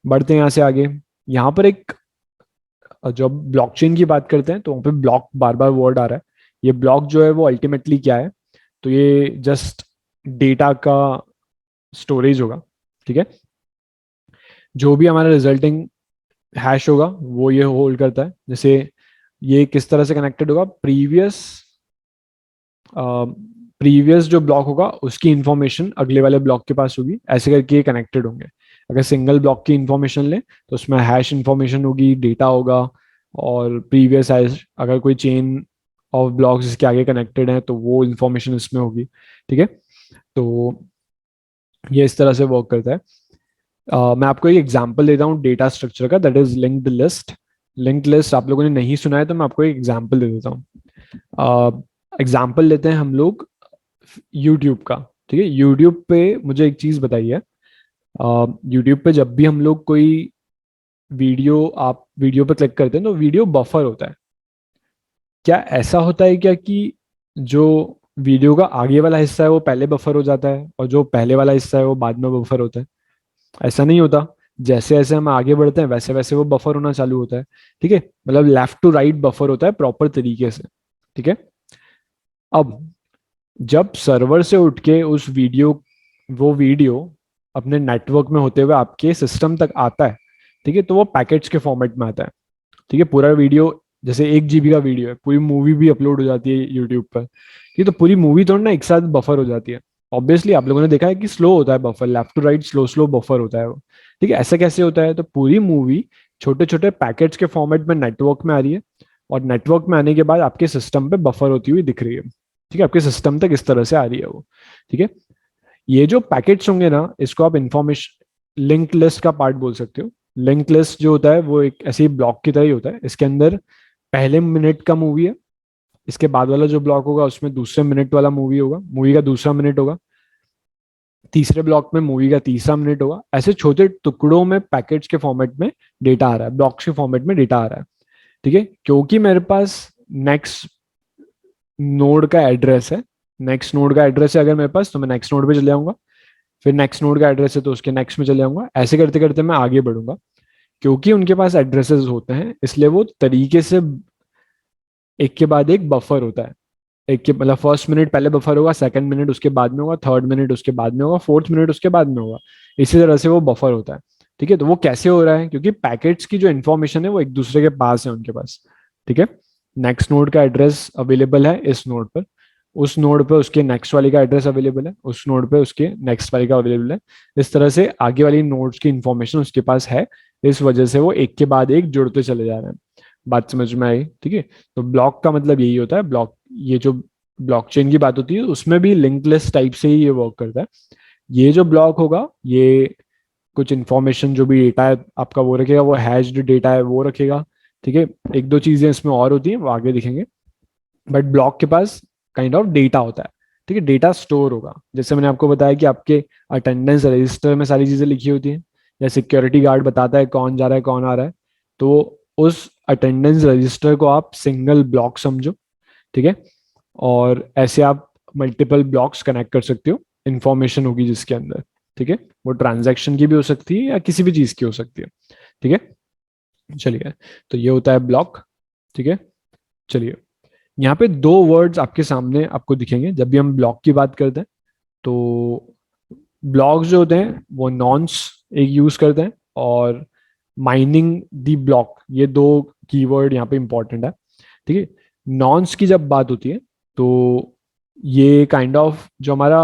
बढ़ते हैं यहाँ से आगे। यहाँ पर एक, जब ब्लॉकचेन की बात करते हैं तो वहाँ पे ब्लॉक बार बार वर्ड आ रहा है। ये ब्लॉक जो है वो अल्टीमेटली क्या है? तो ये जस्ट डेटा का स्टोरेज होगा, ठीक है। जो भी हमारा रिजल्टिंग हैश होगा वो ये होल्ड करता है। जैसे ये किस तरह से कनेक्टेड होगा? प्रीवियस जो ब्लॉक होगा उसकी इंफॉर्मेशन अगले वाले ब्लॉक के पास होगी, ऐसे करके ये कनेक्टेड होंगे। अगर सिंगल ब्लॉक की इंफॉर्मेशन ले तो उसमें हैश इंफॉर्मेशन होगी, डेटा होगा, और प्रीवियस हैश, अगर कोई चेन ऑफ ब्लॉक्स इसके आगे कनेक्टेड है तो वो इंफॉर्मेशन इसमें होगी, ठीक है। तो ये इस तरह से वर्क करता है। मैं आपको एक एग्जांपल देता हूँ डेटा स्ट्रक्चर का, that is linked list. Linked list आप लोगों ने नहीं सुना है तो मैं आपको एक एग्जांपल दे देता हूँ। एग्जांपल लेते हैं हम लोग यूट्यूब का, ठीक है। यूट्यूब पे मुझे एक चीज बताइए, यूट्यूब पे जब भी हम लोग कोई वीडियो, आप वीडियो पे क्लिक करते हैं तो वीडियो बफर होता है। क्या ऐसा होता है क्या कि जो वीडियो का आगे वाला हिस्सा है वो पहले बफर हो जाता है और जो पहले वाला हिस्सा है वो बाद में बफर होता है? ऐसा नहीं होता। जैसे जैसे हम आगे बढ़ते हैं वैसे वैसे वो बफर होना चालू होता है, ठीक है। मतलब लेफ्ट टू राइट बफर होता है प्रॉपर तरीके से, ठीक है। अब जब सर्वर से उठ के वो वीडियो अपने नेटवर्क में होते हुए आपके सिस्टम तक आता है, ठीक है, तो वो पैकेट्स के फॉर्मेट में आता है, ठीक है। पूरा वीडियो, जैसे 1 GB का वीडियो है, पूरी मूवी भी अपलोड हो जाती है यूट्यूब पर, ठीक है, तो पूरी मूवी थोड़ी ना एक साथ बफर हो जाती है। ऑब्वियसली आप लोगों ने देखा है कि स्लो होता है buffer, left to right slow slow buffer होता है वो, ठीक है। ऐसा कैसे होता है? तो पूरी मूवी छोटे छोटे पैकेट्स के फॉर्मेट में नेटवर्क में आ रही है, और नेटवर्क में आने के बाद आपके सिस्टम पे बफर होती हुई दिख रही है, ठीक है। आपके सिस्टम तक इस तरह से आ रही है वो, ठीक है। ये जो पैकेट्स होंगे ना, इसको आप इंफॉर्मेशन लिंक लिस्ट का पार्ट बोल सकते हो। लिंक लिस्ट जो होता है वो एक ऐसे ही ब्लॉक की तरह ही होता है। इसके अंदर पहले मिनट का मूवी है, इसके बाद वाला जो ब्लॉक होगा उसमें दूसरे मिनट वाला मूवी होगा, मूवी का दूसरा मिनट होगा, तीसरे ब्लॉक में मूवी का तीसरा मिनट होगा। ऐसे छोटे टुकड़ों में पैकेट्स के फॉर्मेट में डेटा आ रहा है, ब्लॉक्स के फॉर्मेट में डेटा आ रहा है, ठीक है। क्योंकि मेरे पास नेक्स्ट नोड का एड्रेस है, नेक्स्ट नोड का एड्रेस है अगर मेरे पास, तो मैं नेक्स्ट नोड पे चले जाऊंगा, फिर नेक्स्ट नोड का एड्रेस है तो उसके नेक्स्ट में चले जाऊंगा, ऐसे करते करते मैं आगे बढ़ूंगा। क्योंकि उनके पास एड्रेसेस होते हैं इसलिए वो तरीके से एक के बाद एक बफर होता है। एक के मतलब फर्स्ट मिनट पहले बफर होगा, सेकंड मिनट उसके बाद में होगा, थर्ड मिनट उसके बाद में होगा, फोर्थ मिनट उसके बाद में होगा। इसी तरह से वो बफर होता है, ठीक है। तो वो कैसे हो रहा है? क्योंकि पैकेट्स की जो इन्फॉर्मेशन है वो एक दूसरे के पास है उनके पास, ठीक है। नेक्स्ट नोड का एड्रेस अवेलेबल है इस नोड पर, उस नोड पे उसके नेक्स्ट वाले का एड्रेस अवेलेबल है, उस नोड पे उसके नेक्स्ट वाले का अवेलेबल है। इस तरह से आगे वाली नोड्स की इंफॉर्मेशन उसके पास है, इस वजह से वो एक के बाद एक जुड़ते चले जा रहे हैं। बात समझ में आई? ठीक है। तो ब्लॉक का मतलब यही होता है। ब्लॉक, ये जो ब्लॉकचेन की बात होती है उसमें भी लिंक लिस्ट टाइप से ही ये वर्क करता है। ये जो ब्लॉक होगा ये कुछ इंफॉर्मेशन जो भी डेटा है आपका वो रखेगा, वो हैश्ड डेटा है वो रखेगा, ठीक है, एक दो चीजें इसमें और होती हैं, वो आगे दिखेंगे। बट ब्लॉक के पास काइंड ऑफ डेटा होता है। ठीक है, डेटा स्टोर होगा, जैसे मैंने आपको बताया कि आपके अटेंडेंस रजिस्टर में सारी चीजें लिखी होती हैं, या सिक्योरिटी गार्ड बताता है कौन जा रहा है कौन आ रहा है, तो उस अटेंडेंस रजिस्टर को आप सिंगल ब्लॉक समझो। ठीक है, और ऐसे आप मल्टीपल ब्लॉक्स कनेक्ट कर सकते हो, इंफॉर्मेशन होगी जिसके अंदर। ठीक है, वो ट्रांजैक्शन की भी हो सकती है या किसी भी चीज की हो सकती है। ठीक है, चलिए, तो ये होता है ब्लॉक। ठीक है, चलिए, यहाँ पे दो वर्ड्स आपके सामने आपको दिखेंगे जब भी हम ब्लॉक की बात करते हैं। तो ब्लॉक्स जो होते हैं वो नॉन्स एक यूज करते हैं, और माइनिंग दी ब्लॉक, ये दो कीवर्ड यहाँ पे इंपॉर्टेंट है। ठीक है, नॉन्स की जब बात होती है तो ये काइंड ऑफ जो हमारा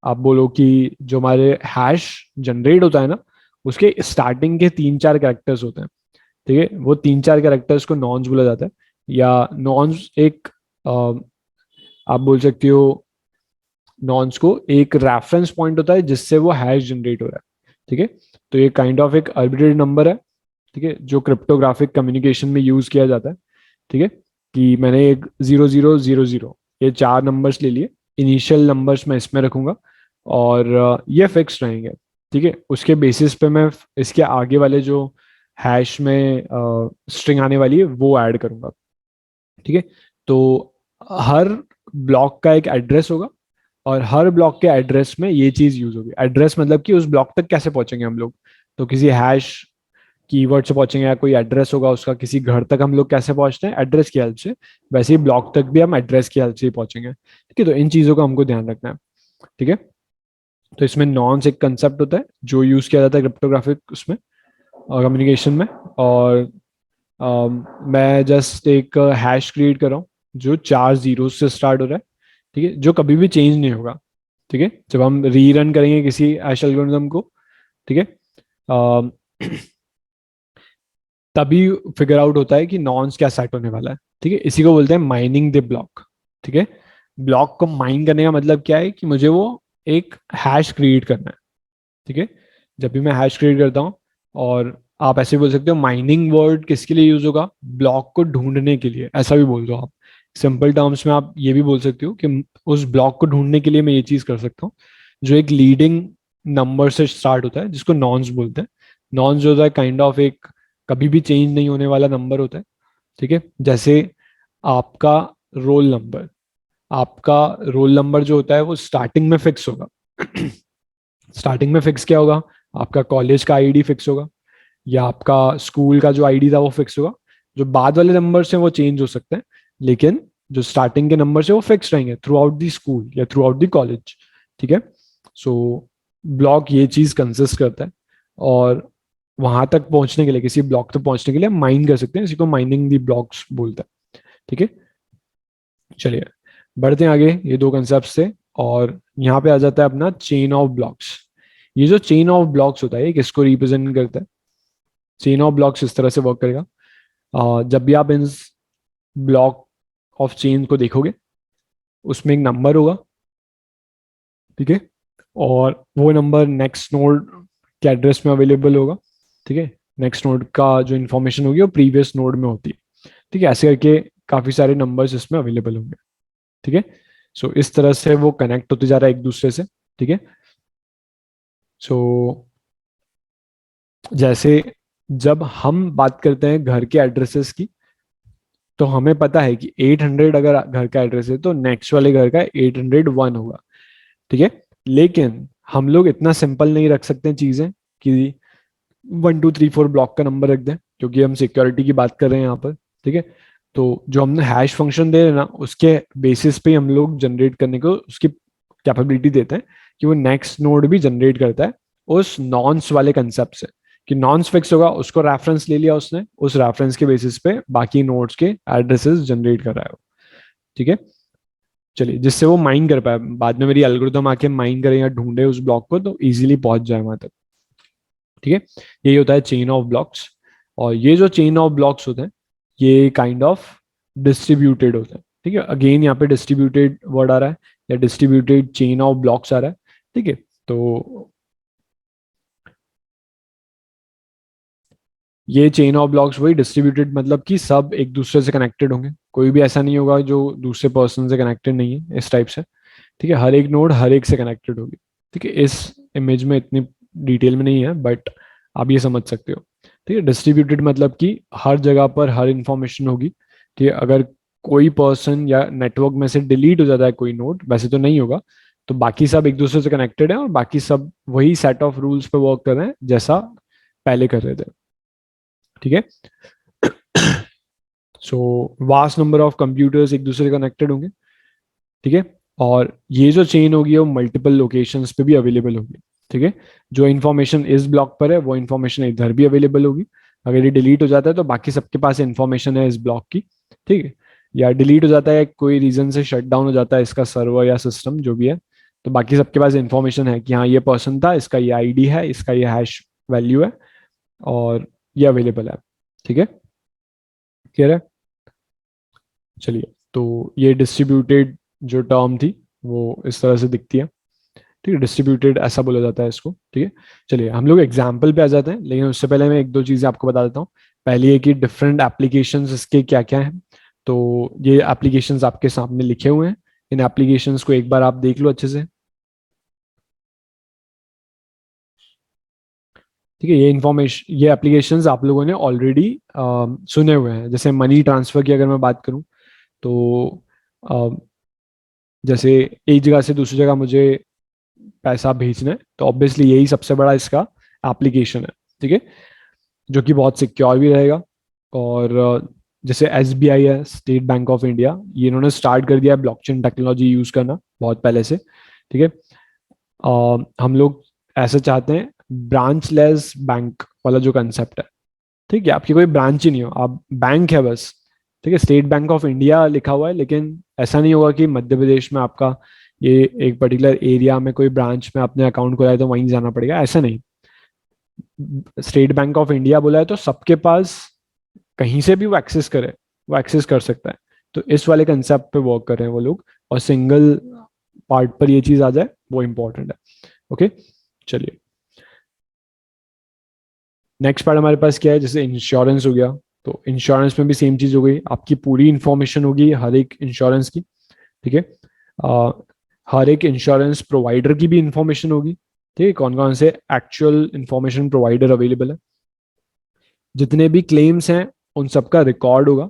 आप बोलो कि जो हमारे हैश जनरेट होता है ना, उसके स्टार्टिंग के तीन चार कैरेक्टर्स होते हैं। ठीक है, वो तीन चार कैरेक्टर्स को नॉन्स बोला जाता है, या नॉन्स एक आप बोल सकते हो, नॉन्स को एक रेफरेंस पॉइंट होता है जिससे वो हैश जनरेट हो रहा है। ठीक है, तो ये काइंड ऑफ एक आर्बिट्रेरी नंबर है। ठीक है, जो क्रिप्टोग्राफिक कम्युनिकेशन में यूज किया जाता है। ठीक है, कि मैंने एक 0000, ये चार नंबर्स ले लिए, इनिशियल नंबर्स मैं इसमें रखूंगा, और ये फिक्स रहेंगे। ठीक है, उसके बेसिस पे मैं इसके आगे वाले जो हैश में स्ट्रिंग आने वाली है वो ऐड करूंगा। ठीक है, तो हर ब्लॉक का एक एड्रेस होगा, और हर ब्लॉक के एड्रेस में ये चीज यूज होगी। एड्रेस मतलब कि उस ब्लॉक तक कैसे पहुंचेंगे हम लोग, तो किसी हैश कीवर्ड से पहुंचेंगे, या कोई एड्रेस होगा उसका, किसी घर तक हम लोग कैसे पहुंचते हैं एड्रेस की हेल्प से, वैसे ही ब्लॉक तक भी हम एड्रेस की हेल्प से ही पहुंचेंगे। ठीक है, तो इन चीजों का हमको ध्यान रखना है। ठीक है, तो इसमें नॉन्स एक कंसेप्ट होता है जो यूज किया जाता है क्रिप्टोग्राफिक उसमें और कम्युनिकेशन में। और मैं जस्ट एक हैश क्रिएट कर रहा हूँ जो चार जीरो से स्टार्ट हो रहा है। ठीक है, जो कभी भी चेंज नहीं होगा। ठीक है, जब हम रीरन करेंगे किसी हैश एल्गोरिथम को, ठीक है, अम, तभी फिगर आउट होता है कि नॉन्स क्या सेट होने वाला है। ठीक है, इसी को बोलते हैं माइनिंग द ब्लॉक। ठीक है, ब्लॉक को माइन करने का मतलब क्या है कि मुझे वो एक हैश क्रिएट करना है। ठीक है, जब भी मैं हैश क्रिएट करता हूँ, और आप ऐसे बोल सकते हो माइनिंग वर्ड किसके लिए यूज होगा, ब्लॉक को ढूंढने के लिए, ऐसा भी बोल दो आप। सिंपल टर्म्स में आप ये भी बोल सकते हो कि उस ब्लॉक को ढूंढने के लिए मैं ये चीज कर सकता हूँ, जो एक लीडिंग नंबर से स्टार्ट होता है जिसको नॉन्स बोलते हैं। नॉन्स जो होता है काइंड ऑफ एक कभी भी चेंज नहीं होने वाला नंबर होता है। ठीक है, जैसे आपका रोल नंबर, आपका रोल नंबर जो होता है वो स्टार्टिंग में फिक्स होगा। स्टार्टिंग में फिक्स क्या होगा, आपका कॉलेज का आईडी फिक्स होगा, या आपका स्कूल का जो आईडी था वो फिक्स होगा। जो बाद वाले नंबर्स हैं वो चेंज हो सकते हैं, लेकिन जो स्टार्टिंग के नंबर्स है वो फिक्स रहेंगे थ्रू आउट दी स्कूल या थ्रू आउट दी कॉलेज। ठीक है, सो ब्लॉक ये चीज कंसिस्ट करता है, और वहां तक पहुंचने के लिए, किसी ब्लॉक तक पहुंचने के लिए माइन कर सकते हैं, इसी को माइनिंग दी ब्लॉक्स बोलता है। ठीक है, चलिए, बढ़ते हैं आगे, ये दो कंसेप्ट से। और यहाँ पे आ जाता है अपना चेन ऑफ ब्लॉक्स। ये जो चेन ऑफ ब्लॉक्स होता है ये किसको रिप्रेजेंट करता है, चेन ऑफ ब्लॉक्स इस तरह से वर्क करेगा। जब भी आप इन ब्लॉक ऑफ चेन को देखोगे, उसमें एक नंबर होगा। ठीक है, और वो नंबर नेक्स्ट नोड के एड्रेस में अवेलेबल होगा। ठीक है, नेक्स्ट नोड का जो इन्फॉर्मेशन होगी वो प्रीवियस नोड में होती है। ठीक है, ऐसे करके काफी सारे नंबर्स इसमें अवेलेबल होंगे। ठीक है, सो इस तरह से वो कनेक्ट होते जा रहा है एक दूसरे से। ठीक है, सो जैसे जब हम बात करते हैं घर के एड्रेसेस की, तो हमें पता है कि 800 अगर घर का एड्रेस है तो नेक्स्ट वाले घर का 801 होगा। ठीक है, लेकिन हम लोग इतना सिंपल नहीं रख सकते चीजें कि 1234 ब्लॉक का नंबर रख दें, क्योंकि हम सिक्योरिटी की बात कर रहे हैं यहाँ पर। ठीक है, तो जो हमने हैश फंक्शन दे रहे हैं ना, उसके बेसिस पे हम लोग जनरेट करने को उसकी कैपेबिलिटी देते हैं कि वो नेक्स्ट नोड भी जनरेट करता है उस नॉन्स वाले कंसेप्ट से, कि नॉन्स फिक्स होगा, उसको रेफरेंस ले लिया उसने, उस रेफरेंस के बेसिस पे बाकी नोड्स के एड्रेसेस जनरेट कर रहा है वो। ठीक है, चलिए, जिससे वो माइन कर पाए, बाद में मेरी एल्गोरिथम आके माइन करे या ढूंढे उस ब्लॉक को तो इजीली पहुंच जाए वहां तक। ठीक है, यही होता है चेन ऑफ ब्लॉक्स। और ये जो चेन ऑफ ब्लॉक्स होते हैं ये काइंड ऑफ डिस्ट्रीब्यूटेड होते हैं। ठीक है, अगेन यहाँ पे डिस्ट्रीब्यूटेड वर्ड आ रहा है, या डिस्ट्रीब्यूटेड चेन ऑफ ब्लॉक्स आ रहा है। ठीक है, तो ये चेन ऑफ ब्लॉक्स वही डिस्ट्रीब्यूटेड मतलब कि सब एक दूसरे से कनेक्टेड होंगे, कोई भी ऐसा नहीं होगा जो दूसरे पर्सन से कनेक्टेड नहीं है इस टाइप से। ठीक है, हर एक नोड हर एक से कनेक्टेड होगी। ठीक है, इस इमेज में इतनी डिटेल में नहीं है बट आप ये समझ सकते हो। ठीक है, डिस्ट्रीब्यूटेड मतलब कि हर जगह पर हर इंफॉर्मेशन होगी। ठीक है, अगर कोई पर्सन या नेटवर्क में से डिलीट हो जाता है कोई नोड, वैसे तो नहीं होगा, तो बाकी सब एक दूसरे से कनेक्टेड है और बाकी सब वही सेट ऑफ रूल्स पे वर्क कर रहे हैं जैसा पहले कर रहे थे। ठीक है, so vast number of computers एक दूसरे से कनेक्टेड होंगे। ठीक है, और ये जो चेन होगी वो मल्टीपल लोकेशंस पे भी अवेलेबल होगी। ठीक है, जो इन्फॉर्मेशन इस ब्लॉक पर है वो इन्फॉर्मेशन इधर भी अवेलेबल होगी। अगर ये डिलीट हो जाता है तो बाकी सबके पास इन्फॉर्मेशन है इस ब्लॉक की। ठीक है, या डिलीट हो जाता है कोई रीजन से शट डाउन हो जाता है इसका सर्वर या सिस्टम जो भी है, तो बाकी सबके पास इन्फॉर्मेशन है कि हाँ ये पर्सन था, इसका ये आईडी है, इसका ये हैश वैल्यू है और ये अवेलेबल है। ठीक है, क्लियर है? चलिए, तो ये डिस्ट्रीब्यूटेड जो टर्म थी वो इस तरह से दिखती है। ठीक है, डिस्ट्रीब्यूटेड ऐसा बोला जाता है इसको। ठीक है, चलिए हम लोग एग्जाम्पल पे आ जाते हैं, लेकिन उससे पहले मैं एक दो चीज़ें आपको बता देता हूँ। पहली है कि डिफरेंट एप्लीकेशंस इसके क्या क्या हैं। तो ये एप्लीकेशंस आपके सामने लिखे हुए हैं, इन एप्लीकेशंस को एक बार आप देख लो अच्छे से। ठीक है, ये इंफॉर्मेशन ये एप्लीकेशंस आप लोगों ने ऑलरेडी सुने हुए हैं। जैसे मनी ट्रांसफर की अगर मैं बात करूं तो जैसे एक जगह से दूसरी जगह मुझे पैसा भेजना है तो ऑब्वियसली यही सबसे बड़ा इसका एप्लीकेशन है। ठीक है, जो कि बहुत सिक्योर भी रहेगा। और जैसे एसबीआई है, स्टेट बैंक ऑफ इंडिया, ये इन्होंने स्टार्ट कर दिया है ब्लॉकचेन टेक्नोलॉजी यूज करना बहुत पहले से। ठीक है, हम लोग ऐसा चाहते हैं ब्रांच लेस बैंक वाला जो कंसेप्ट है। ठीक है, आपकी कोई ब्रांच ही नहीं हो, आप बैंक है बस। ठीक है, स्टेट बैंक ऑफ इंडिया लिखा हुआ है, लेकिन ऐसा नहीं होगा कि मध्य प्रदेश में आपका ये एक पर्टिकुलर एरिया में कोई ब्रांच में अपने अकाउंट खोला है तो वहीं जाना पड़ेगा, ऐसा नहीं। स्टेट बैंक ऑफ इंडिया बोला है तो सबके पास कहीं से भी वो एक्सेस करे, वो एक्सेस कर सकता है। तो इस वाले कंसेप्ट पे वर्क कर रहे हैं वो लोग, और सिंगल पार्ट पर ये चीज आ जाए वो इंपॉर्टेंट है। ओके, चलिए नेक्स्ट पार्ट हमारे पास क्या है, जैसे इंश्योरेंस हो गया। तो इंश्योरेंस में भी सेम चीज हो गई, आपकी पूरी इंफॉर्मेशन होगी हर एक इंश्योरेंस की। ठीक है, अ, हर एक इंश्योरेंस प्रोवाइडर की भी इंफॉर्मेशन होगी। ठीक है, कौन कौन से एक्चुअल इंफॉर्मेशन प्रोवाइडर अवेलेबल है, जितने भी क्लेम्स हैं उन सबका रिकॉर्ड होगा,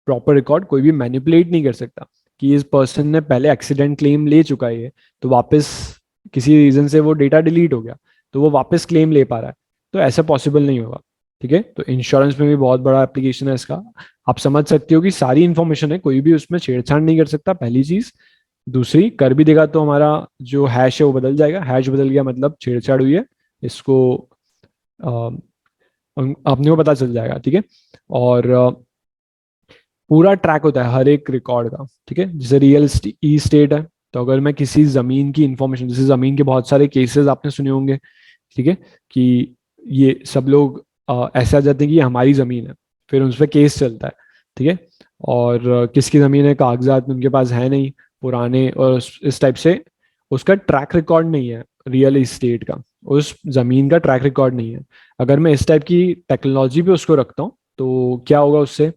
प्रॉपर रिकॉर्ड। कोई भी मैनिपुलेट नहीं कर सकता कि इस पर्सन ने पहले एक्सीडेंट क्लेम ले चुका है तो वापस किसी रीजन से वो डेटा डिलीट हो गया तो वो वापस क्लेम ले पा रहा है, तो ऐसा पॉसिबल नहीं होगा। ठीक है, तो इंश्योरेंस में भी बहुत बड़ा एप्लीकेशन है इसका। आप समझ सकते हो कि सारी इंफॉर्मेशन है, कोई भी उसमें छेड़छाड़ नहीं कर सकता, पहली चीज। दूसरी, कर भी देगा तो हमारा जो हैश है वो बदल जाएगा, हैश बदल गया मतलब छेड़छाड़ हुई है, इसको अपने को पता चल जाएगा। ठीक है, और पूरा ट्रैक होता है हर एक रिकॉर्ड का। ठीक है, जैसे रियल ई स्टेट है, तो अगर मैं किसी जमीन की इंफॉर्मेशन, जैसे जमीन के बहुत सारे केसेस आपने सुने होंगे। ठीक है, कि ये सब लोग ऐसे आ जाते हैं कि ये हमारी जमीन है, फिर उस पर केस चलता है। ठीक है, और किसकी जमीन है, कागजात उनके पास है नहीं पुराने, और इस टाइप से उसका ट्रैक रिकॉर्ड नहीं है रियल इस्टेट का, उस जमीन का ट्रैक रिकॉर्ड नहीं है। अगर मैं इस टाइप की टेक्नोलॉजी पे उसको रखता हूँ तो क्या होगा उससे,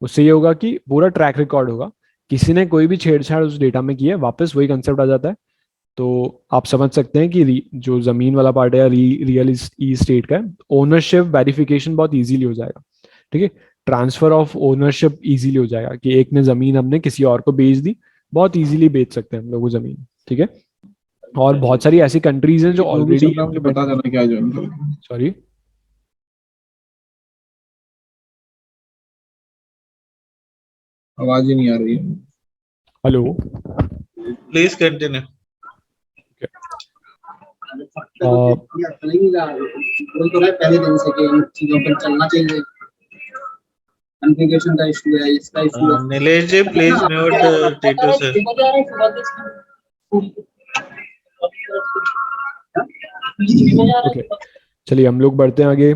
उससे ये होगा कि पूरा ट्रैक रिकॉर्ड होगा, किसी ने कोई भी छेड़छाड़ उस डेटा में की है वापस वही कंसेप्ट आ जाता है। तो आप समझ सकते हैं कि जो जमीन वाला पार्ट है या रियल ई स्टेट का है, ओनरशिप वेरिफिकेशन बहुत इजीली हो जाएगा। ठीक है, ट्रांसफर ऑफ ओनरशिप इजीली हो जाएगा कि एक ने जमीन हमने किसी और को बेच दी, बहुत इजीली बेच सकते हैं हम लोग वो जमीन। ठीक है, और बहुत सारी ऐसी कंट्रीज हैं जो जो भी ऑलरेडी चल रहा है मुझे बता देना क्या ज्वाइन करूँ। सॉरी, आवाज ही नहीं आ रही है। हेलो। Please continue. बोल तो रहा है पहले दिन से कि इन चीजों पर चलना चाहिए, कॉन्फ़िगरेशन का इशू है, इसका इशू है। Nilesh ji please mute Titu sir. Okay, चलिए हम लोग बढ़ते हैं आगे।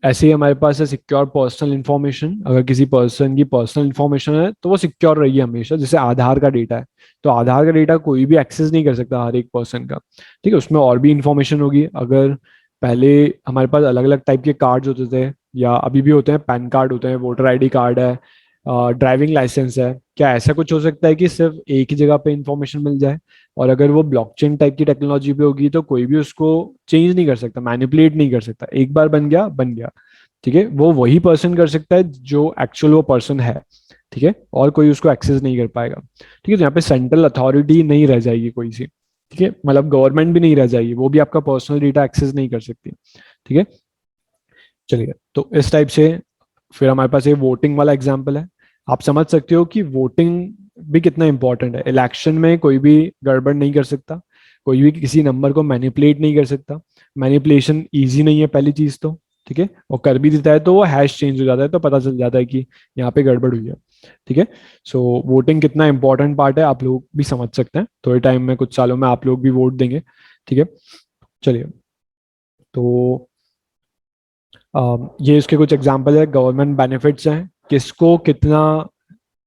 ऐसे ही हमारे पास है सिक्योर पर्सनल इंफॉर्मेशन। अगर किसी पर्सन की पर्सनल इंफॉर्मेशन है तो वो सिक्योर रही है हमेशा। जैसे आधार का डेटा है, तो आधार का डेटा कोई भी एक्सेस नहीं कर सकता हर एक पर्सन का। ठीक है, उसमें और भी इंफॉर्मेशन होगी। अगर पहले हमारे पास अलग अलग टाइप के कार्ड्स होते थे, या अभी भी होते हैं, पैन कार्ड होते हैं, वोटर आईडी कार्ड है, ड्राइविंग लाइसेंस है, क्या ऐसा कुछ हो सकता है कि सिर्फ एक ही जगह पे इंफॉर्मेशन मिल जाए? और अगर वो ब्लॉकचेन टाइप की टेक्नोलॉजी पे होगी तो कोई भी उसको चेंज नहीं कर सकता, मैनिपुलेट नहीं कर सकता, एक बार बन गया बन गया। ठीक है, वो वही पर्सन कर सकता है जो एक्चुअल वो पर्सन है। ठीक है, और कोई उसको एक्सेस नहीं कर पाएगा। ठीक है, तो यहाँ पे सेंट्रल अथॉरिटी नहीं रह जाएगी कोई सी। ठीक है, मतलब गवर्नमेंट भी नहीं रह जाएगी, वो भी आपका पर्सनल डेटा एक्सेस नहीं कर सकती। ठीक है, चलिए, तो इस टाइप से फिर हमारे पास ये वोटिंग वाला एग्जाम्पल है। आप समझ सकते हो कि वोटिंग भी कितना इंपॉर्टेंट है। इलेक्शन में कोई भी गड़बड़ नहीं कर सकता, कोई भी किसी नंबर को मैनिपुलेट नहीं कर सकता। मैनिपुलेशन इजी नहीं है पहली चीज तो। ठीक है, और कर भी देता है तो वो हैश चेंज हो जाता है, तो पता चल जाता है कि यहाँ पे गड़बड़ हुई है। ठीक है, सो वोटिंग कितना इंपॉर्टेंट पार्ट है आप लोग भी समझ सकते हैं। थोड़े टाइम में, कुछ सालों में आप लोग भी वोट देंगे। ठीक है, चलिए, तो ये इसके कुछ एग्जाम्पल है। गवर्नमेंट बेनिफिट्स हैं, किसको कितना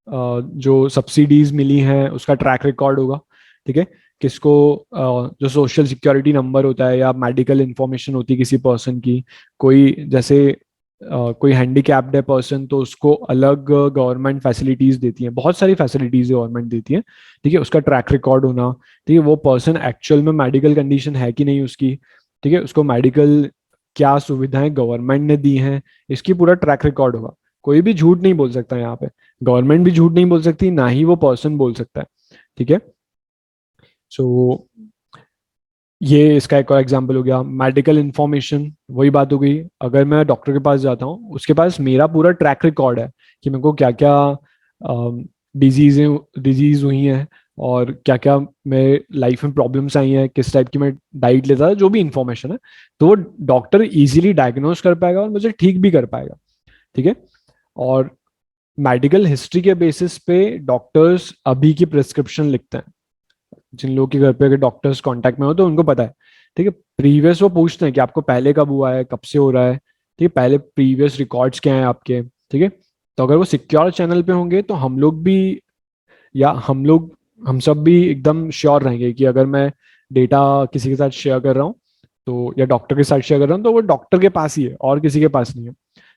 जो सब्सिडीज मिली हैं उसका ट्रैक रिकॉर्ड होगा। ठीक है, किसको जो सोशल सिक्योरिटी नंबर होता है या मेडिकल इंफॉर्मेशन होती है किसी पर्सन की, कोई जैसे कोई हैंडीकैप्ड है पर्सन तो उसको अलग गवर्नमेंट फैसिलिटीज देती है, बहुत सारी फैसिलिटीज गवर्नमेंट देती है। ठीक है, उसका ट्रैक रिकॉर्ड होना। ठीक है, वो पर्सन एक्चुअल में मेडिकल कंडीशन है कि नहीं उसकी। ठीक है, उसको मेडिकल क्या सुविधाएं गवर्नमेंट ने दी हैं, इसकी पूरा ट्रैक रिकॉर्ड होगा। कोई भी झूठ नहीं बोल सकता यहाँ पे, गवर्नमेंट भी झूठ नहीं बोल सकती, ना ही वो पर्सन बोल सकता है। ठीक है, सो ये इसका एक और एग्जांपल हो गया। मेडिकल इंफॉर्मेशन, वही बात हो गई, अगर मैं डॉक्टर के पास जाता हूँ उसके पास मेरा पूरा ट्रैक रिकॉर्ड है कि मेरे को क्या क्या डिजीज हुई हैं और क्या क्या मेरे लाइफ में प्रॉब्लम्स आई हैं, किस टाइप की मैं डाइट लेता था, जो भी इंफॉर्मेशन है, तो वो डॉक्टर इजीली डायग्नोज कर पाएगा और मुझे ठीक भी कर पाएगा। ठीक है, और मेडिकल हिस्ट्री के बेसिस पे डॉक्टर्स अभी की प्रिस्क्रिप्शन लिखते हैं। जिन लोगों के घर पे अगर डॉक्टर्स कांटेक्ट में हो तो उनको पता है। ठीक है, प्रीवियस वो पूछते हैं कि आपको पहले कब हुआ है, कब से हो रहा है। ठीक है, पहले प्रीवियस रिकॉर्ड्स क्या हैं आपके। ठीक है, तो अगर वो सिक्योर चैनल पे होंगे तो हम लोग भी, या हम सब भी एकदम श्योर रहेंगे कि अगर मैं डेटा किसी के साथ शेयर कर रहा हूँ तो, या डॉक्टर के साथ शेयर कर रहा हूँ, तो वो डॉक्टर के पास ही है और किसी के पास नहीं है।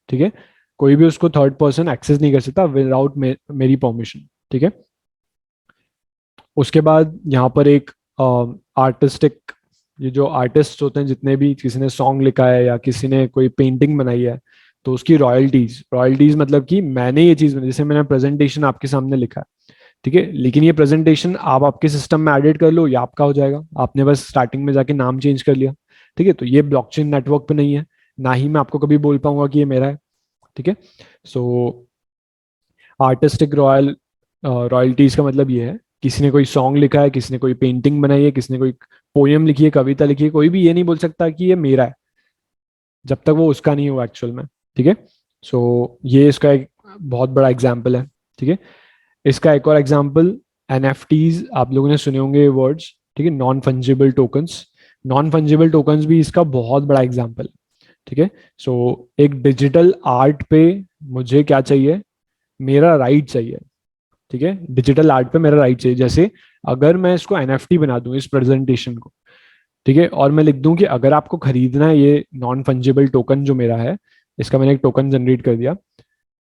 ठीक है, कोई भी उसको थर्ड पर्सन एक्सेस नहीं कर सकता विदाउट मेरी परमिशन। ठीक है, उसके बाद यहाँ पर एक आर्टिस्टिक, ये जो आर्टिस्ट होते हैं जितने भी, किसी ने सॉन्ग लिखा है या किसी ने कोई पेंटिंग बनाई है, तो उसकी रॉयल्टीज। रॉयल्टीज मतलब कि मैंने ये चीज बनाई, जैसे मैंने प्रेजेंटेशन आपके सामने लिखा है। ठीक है, लेकिन ये प्रेजेंटेशन आप आपके सिस्टम में एडिट कर लो, ये आपका हो जाएगा, आपने बस स्टार्टिंग में जाके नाम चेंज कर लिया। ठीक है, तो ये ब्लॉकचेन नेटवर्क पे नहीं है, ना ही मैं आपको कभी बोल पाऊंगा कि ये मेरा है। ठीक है, सो आर्टिस्टिक रॉयल्टीज का मतलब ये है, किसी ने कोई सॉन्ग लिखा है, किसी ने कोई पेंटिंग बनाई है, किसी ने कोई पोयम लिखी है, कविता लिखी है, कोई भी ये नहीं बोल सकता कि ये मेरा है जब तक वो उसका नहीं हुआ एक्चुअल में। ठीक है, सो ये इसका एक बहुत बड़ा एग्जाम्पल है। ठीक है, इसका एक और एग्जाम्पल एनएफटीज, आप लोगों ने सुने होंगे वर्ड्स। ठीक है, non fungible tokens. Non fungible tokens भी इसका बहुत बड़ा एग्जाम्पल है। ठीक है, सो एक डिजिटल आर्ट पे मुझे क्या चाहिए, मेरा राइट चाहिए। ठीक है, डिजिटल आर्ट पे मेरा राइट चाहिए। जैसे अगर मैं इसको एनएफटी बना दूं, इस प्रेजेंटेशन को, ठीक है, और मैं लिख दूं कि अगर आपको खरीदना है ये नॉन फंजिबल टोकन जो मेरा है, इसका मैंने एक टोकन जनरेट कर दिया,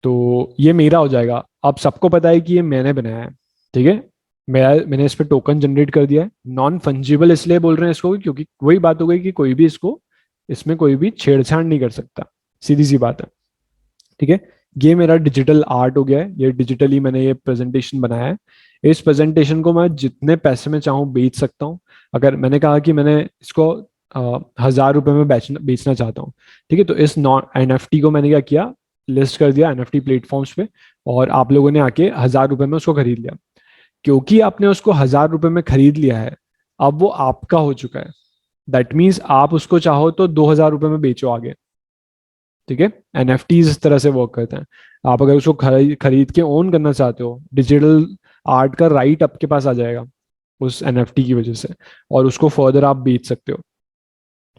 तो ये मेरा हो जाएगा। अब सबको पता है कि ये मैंने बनाया है। ठीक है, मैंने इस पर टोकन जनरेट कर दिया है। नॉन फंजिबल इसलिए बोल रहे हैं इसको क्योंकि वही बात हो गई कि कोई भी इसको, इसमें कोई भी छेड़छाड़ नहीं कर सकता, सीधी सी बात है। ठीक है, ये मेरा डिजिटल आर्ट हो गया है, ये डिजिटली मैंने ये प्रेजेंटेशन बनाया है। इस प्रेजेंटेशन को मैं जितने पैसे में चाहूँ बेच सकता हूँ। अगर मैंने कहा कि मैंने इसको 1,000 रुपए में बेचना चाहता हूँ, ठीक है, तो इस नॉन एनएफटी को मैंने क्या किया, लिस्ट कर दिया एनएफटी प्लेटफॉर्म्स पे, और आप लोगों ने आके 1,000 रुपए में उसको खरीद लिया। क्योंकि आपने उसको 1,000 रुपए में खरीद लिया है, अब वो आपका हो चुका है। दैट मीन्स आप उसको चाहो तो 2,000 रुपए में बेचो आगे। ठीक है, एनएफटीज इस तरह से वर्क करते हैं। आप अगर उसको खरीद के ओन करना चाहते हो, डिजिटल आर्ट का राइट आपके पास आ जाएगा उस एनएफटी की वजह से, और उसको फर्दर आप बेच सकते हो।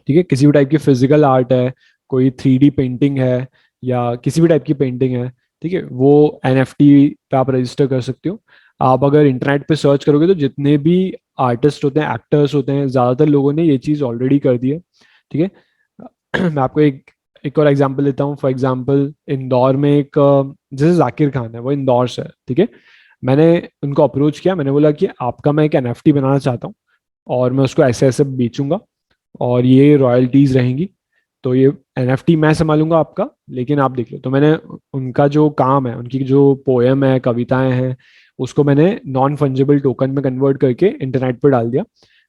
ठीक है, किसी भी टाइप की फिजिकल आर्ट है, कोई 3D पेंटिंग है, या किसी भी टाइप की पेंटिंग है, ठीक है, वो एनएफटी पे आप रजिस्टर कर सकते हो। आप अगर इंटरनेट पे सर्च करोगे तो जितने भी आर्टिस्ट होते हैं, एक्टर्स होते हैं, ज्यादातर लोगों ने ये चीज ऑलरेडी कर दी है। ठीक है, मैं आपको एक एक और एग्जांपल लेता हूँ। फॉर एग्जांपल इंदौर में एक जैसे जाकिर खान है, वो इंदौर से है, ठीक है। मैंने उनको अप्रोच किया, मैंने बोला कि आपका मैं एक एनएफटी बनाना चाहता हूँ और मैं उसको ऐसे ऐसे बेचूंगा और ये रॉयल्टीज रहेंगी, तो ये एनएफटी मैं संभालूंगा आपका, लेकिन आप देख लो। तो मैंने उनका जो काम है, उनकी जो पोएम है, कविताएं हैं, उसको मैंने नॉन फंजिबल टोकन में कन्वर्ट करके इंटरनेट पर डाल दिया।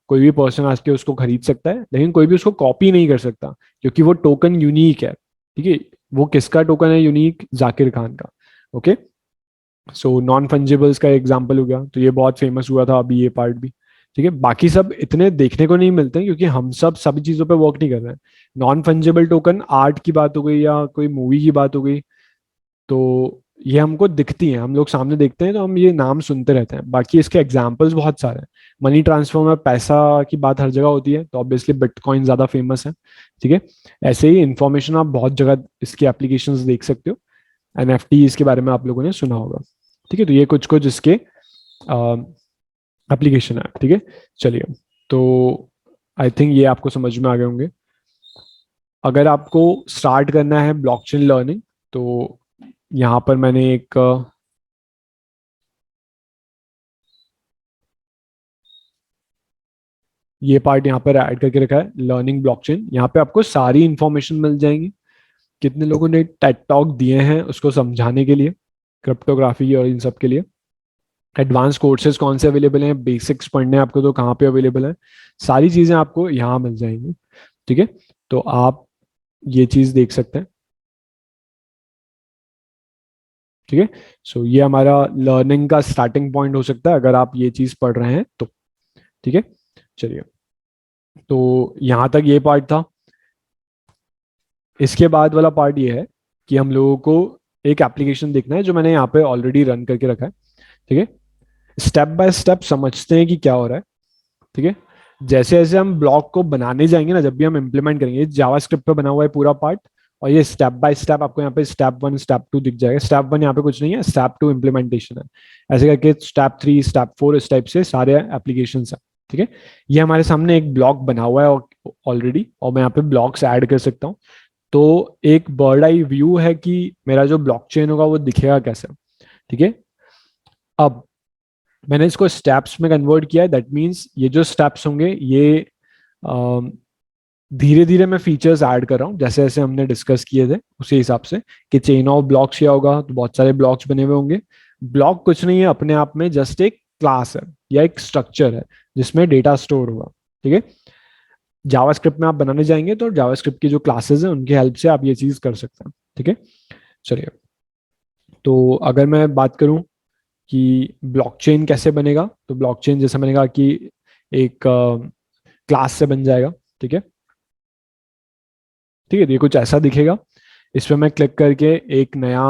कोई भी पर्सन आके उसको खरीद सकता है, लेकिन कोई भी उसको कॉपी नहीं कर सकता, क्योंकि वो टोकन यूनिक है, ठीक है। वो किसका टोकन है यूनिक? जाकिर खान का। ओके, सो नॉन फंजिबल्स का एग्जांपल हो गया, तो ये बहुत फेमस हुआ था अभी ये पार्ट भी, ठीक है। बाकी सब इतने देखने को नहीं मिलते हैं, क्योंकि हम सब सभी चीजों पे वर्क नहीं कर रहे हैं। नॉन फंजिबल टोकन आर्ट की बात हो गई या कोई मूवी की बात हो गई, तो ये हमको दिखती हैं, हम लोग सामने देखते हैं तो हम ये नाम सुनते रहते हैं। बाकी इसके एग्जाम्पल्स बहुत सारे हैं। मनी ट्रांसफर में पैसा की बात हर जगह होती है, तो ऑब्वियसली बिटकॉइन ज्यादा फेमस है, ठीक है। ऐसे ही इंफॉर्मेशन आप बहुत जगह इसकी एप्लीकेशंस देख सकते हो। एनएफटी इसके बारे में आप लोगों ने सुना होगा, ठीक है। तो ये कुछ कुछ इसके एप्लीकेशन है, ठीक है। चलिए, तो आई थिंक ये आपको समझ में आ गए होंगे। अगर आपको स्टार्ट करना है ब्लॉकचेन लर्निंग, तो यहाँ पर मैंने एक ये पार्ट यहाँ पर ऐड करके रखा है, लर्निंग ब्लॉकचेन। यहाँ पे आपको सारी इंफॉर्मेशन मिल जाएंगी। कितने लोगों ने टेड टॉक दिए हैं उसको समझाने के लिए, क्रिप्टोग्राफी और इन सब के लिए। एडवांस कोर्सेज कौन से अवेलेबल हैं, बेसिक्स पढ़ने हैं आपको तो कहाँ पे अवेलेबल है, सारी चीज़ें आपको यहाँ मिल जाएंगी, ठीक है। तो आप ये चीज़ देख सकते हैं, ठीक है। सो ये हमारा लर्निंग का स्टार्टिंग पॉइंट हो सकता है अगर आप ये चीज़ पढ़ रहे हैं तो, ठीक है। चलिए, तो यहाँ तक ये पार्ट था। इसके बाद वाला पार्ट ये है कि हम लोगों को एक एप्लीकेशन देखना है जो मैंने यहाँ पे ऑलरेडी रन करके रखा है, ठीक है। स्टेप बाय स्टेप समझते हैं कि क्या हो रहा है, ठीक है। जैसे जैसे हम ब्लॉक को बनाने जाएंगे ना, जब भी हम इंप्लीमेंट करेंगे, जावास्क्रिप्ट पे बना हुआ है पूरा पार्ट, और ये स्टेप बाय स्टेप आपको यहाँ पे स्टेप 1 स्टेप 2 दिख जाएगा। स्टेप 1 यहाँ पे कुछ नहीं है, स्टेप 2 इम्प्लीमेंटेशन है, ऐसे करके स्टेप 3 स्टेप 4 इस टाइप से सारे एप्लीकेशन है, ठीक है। ये हमारे सामने एक ब्लॉक बना हुआ है ऑलरेडी, और मैं यहाँ पे ब्लॉक्स ऐड कर सकता हूँ। तो एक बर्ड आई व्यू है कि मेरा जो ब्लॉकचेन होगा वो दिखेगा कैसे, ठीक है। अब मैंने इसको स्टेप्स में कन्वर्ट किया है, दैट मीन्स ये जो स्टेप्स होंगे ये धीरे धीरे मैं फीचर्स ऐड कर रहा हूँ, जैसे जैसे हमने डिस्कस किए थे उसी हिसाब से। कि चेन ऑफ ब्लॉक्स क्या होगा, तो बहुत सारे ब्लॉक्स बने हुए होंगे। ब्लॉक कुछ नहीं है अपने आप में, जस्ट एक क्लास है या एक स्ट्रक्चर है जिसमें डेटा स्टोर होगा, ठीक है। जावास्क्रिप्ट में आप बनाने जाएंगे तो जावास्क्रिप्ट की जो क्लासेस हैं उनकी हेल्प से आप ये चीज कर सकते हैं, ठीक है। चलिए, तो अगर मैं बात करूं कि ब्लॉकचेन कैसे बनेगा, तो ब्लॉकचेन जैसे बनेगा कि एक क्लास से बन जाएगा, ठीक है। ठीक है, ये कुछ ऐसा दिखेगा। इस पर मैं क्लिक करके एक नया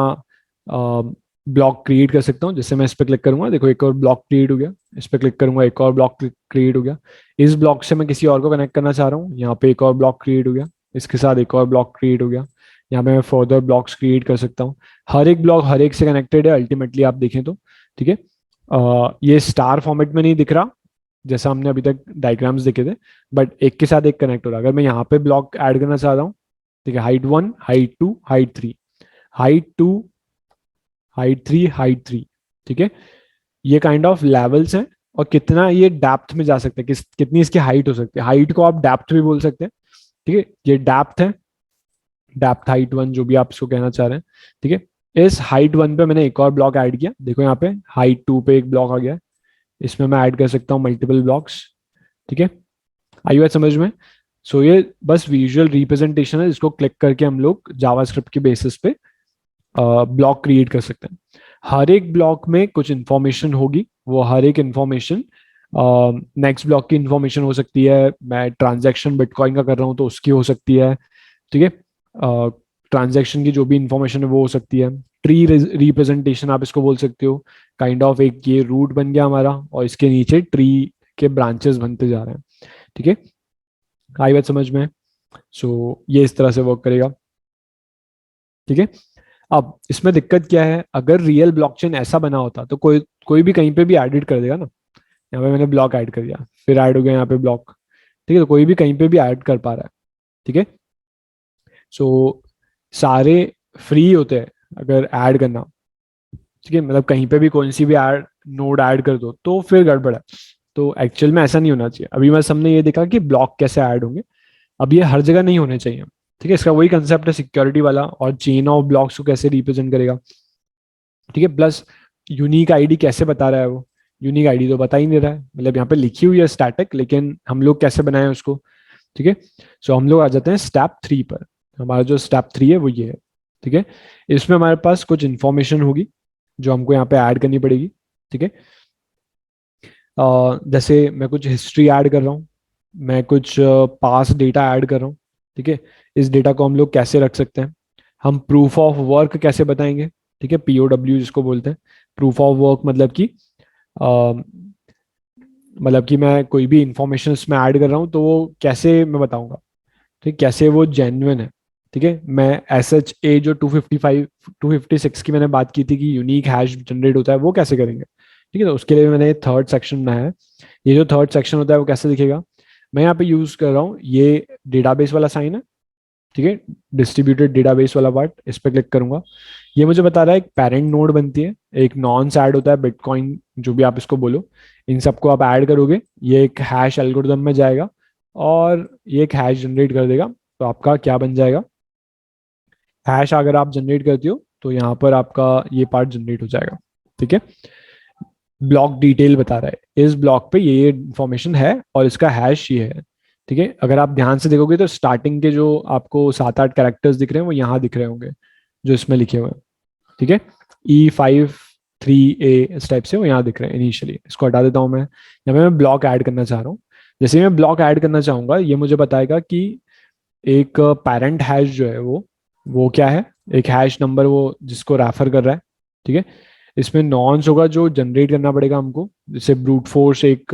ब्लॉक क्रिएट कर सकता हूँ। जैसे मैं इस पर क्लिक करूंगा, देखो एक और ब्लॉक क्रिएट हो गया। इस पर क्लिक करूंगा, एक और ब्लॉक क्रिएट हो गया। इस ब्लॉक से मैं किसी और को कनेक्ट करना चाह रहा हूँ, यहाँ पे एक और ब्लॉक क्रिएट हो गया। इसके साथ एक और ब्लॉक क्रिएट हो गया। यहाँ पे मैं फर्दर ब्लॉक्स क्रिएट कर सकता हूँ। हर एक ब्लॉक हर एक से कनेक्टेड है अल्टीमेटली, आप देखें तो, ठीक है। ये स्टार फॉर्मेट में नहीं दिख रहा जैसा हमने अभी तक डायग्राम्स देखे थे, बट एक के साथ एक कनेक्ट हो रहा है। अगर मैं यहाँ पे ब्लॉक ऐड करना चाह रहा हूँ, ठीक है, height 1 height 2 height 3, height 2 height 3 height 3, ठीक है। ये काइंड ऑफ लेवल्स हैं, और कितना ये डेप्थ में जा सकते हैं, कितनी इसकी हाइट हो सकती है। हाइट को आप डेप्थ भी बोल सकते हैं, ठीक है। ये डेप्थ है, डेप्थ हाइट 1 जो भी आप इसको कहना चाह रहे हैं, ठीक है। इस हाइट 1 पे मैंने एक और ब्लॉक ऐड किया, देखो यहाँ पे हाइट 2 पे एक ब्लॉक आ गया है। इसमें मैं ऐड कर सकता हूँ मल्टीपल ब्लॉक्स, ठीक है। आई बात समझ में? सो ये बस विजुअल रिप्रेजेंटेशन है जिसको क्लिक करके हम लोग जावास्क्रिप्ट के बेसिस पे ब्लॉक क्रिएट कर सकते हैं। हर एक ब्लॉक में कुछ इंफॉर्मेशन होगी, वो हर एक इंफॉर्मेशन नेक्स्ट ब्लॉक की इंफॉर्मेशन हो सकती है। मैं ट्रांजैक्शन बिटकॉइन का कर रहा हूँ तो उसकी हो सकती है, ठीक है। ट्रांजैक्शन की जो भी इंफॉर्मेशन है वो हो सकती है। ट्री रिप्रेजेंटेशन आप इसको बोल सकते हो, काइंड ऑफ एक ये रूट बन गया हमारा और इसके नीचे ट्री के ब्रांचेस बनते जा रहे हैं, ठीक है। आई बात समझ में? सो ये इस तरह से वर्क करेगा, ठीक है। अब इसमें दिक्कत क्या है, अगर रियल ब्लॉकचेन ऐसा बना होता तो कोई कोई भी कहीं पे भी एडिट कर देगा ना। यहाँ पे मैंने ब्लॉक ऐड कर दिया, फिर ऐड हो गया यहाँ पे ब्लॉक, ठीक है। तो कोई भी कहीं पे भी ऐड कर पा रहा है, ठीक है। सो सारे फ्री होते हैं अगर ऐड करना, ठीक है, मतलब कहीं पे भी कौन सी भी ऐड नोड ऐड कर दो तो फिर गड़बड़ है। तो एक्चुअल में ऐसा नहीं होना चाहिए। अभी बस हमने ये देखा कि ब्लॉक कैसे ऐड होंगे, अब ये हर जगह नहीं होने चाहिए, ठीक है। इसका वही कंसेप्ट है सिक्योरिटी वाला, और चेन ऑफ ब्लॉक्स को कैसे रिप्रेजेंट करेगा, ठीक है। प्लस यूनिक आईडी कैसे बता रहा है वो, यूनिक आईडी तो बता ही नहीं रहा है, मतलब यहाँ पे लिखी हुई है स्टैटिक, लेकिन हम लोग कैसे बनाए उसको, ठीक है। सो हम लोग आ जाते हैं स्टेप 3 पर। हमारा जो स्टेप 3 है वो ये है, ठीक है। इसमें हमारे पास कुछ इंफॉर्मेशन होगी जो हमको यहाँ पे ऐड करनी पड़ेगी, ठीक है। जैसे मैं कुछ हिस्ट्री ऐड कर रहा हूँ, मैं कुछ पास डेटा ऐड कर रहा हूँ, ठीक है। इस डेटा को हम लोग कैसे रख सकते हैं, हम प्रूफ ऑफ वर्क कैसे बताएंगे, ठीक है, POW जिसको बोलते हैं। प्रूफ ऑफ वर्क मतलब कि मैं कोई भी इंफॉर्मेशन इसमें ऐड कर रहा हूँ तो वो कैसे मैं बताऊंगा, ठीक, कैसे वो जेन्युइन है, ठीक है। मैं SHA जो 255 256 की मैंने बात की थी कि यूनिक हैश जनरेट होता है, वो कैसे करेंगे, ठीक है। तो उसके लिए मैंने थर्ड सेक्शन बनाया है। ये जो थर्ड सेक्शन होता है वो कैसे दिखेगा, मैं यहाँ पे यूज कर रहा हूँ ये डेटाबेस वाला साइन है, ठीक है, डिस्ट्रीब्यूटेड डेटाबेस वाला पार्ट, इस पर क्लिक करूंगा। ये मुझे बता रहा है एक पेरेंट नोड बनती है, एक नॉन्स ऐड होता है, बिटकॉइन जो भी आप इसको बोलो, इन सबको आप ऐड करोगे, ये एक हैश एल्गोरिदम में जाएगा और ये एक हैश जनरेट कर देगा। तो आपका क्या बन जाएगा, हैश अगर आप जनरेट करते हो तो यहाँ पर आपका ये पार्ट जनरेट हो जाएगा, ठीक है। ब्लॉक डिटेल बता रहा है इस ब्लॉक पे ये इन्फॉर्मेशन है और इसका हैश ये है, ठीक है। अगर आप ध्यान से देखोगे तो स्टार्टिंग के जो आपको 7-8 कैरेक्टर्स दिख रहे हैं वो यहाँ दिख रहे होंगे जो इसमें लिखे हुए हैं, ठीक है। E53A इस टाइप से वो यहाँ दिख रहे हैं इनिशियली। इसको हटा देता हूँ मैं, यहाँ पे मैं ब्लॉक ऐड करना चाह रहा हूँ। जैसे ही मैं ब्लॉक ऐड करना चाहूंगा ये मुझे बताएगा कि एक पेरेंट हैश जो है वो क्या है, एक हैश नंबर वो जिसको रेफर कर रहा है, ठीक है। इसमें नॉन्स होगा जो जनरेट करना पड़ेगा हमको, जैसे ब्रूट फोर्स एक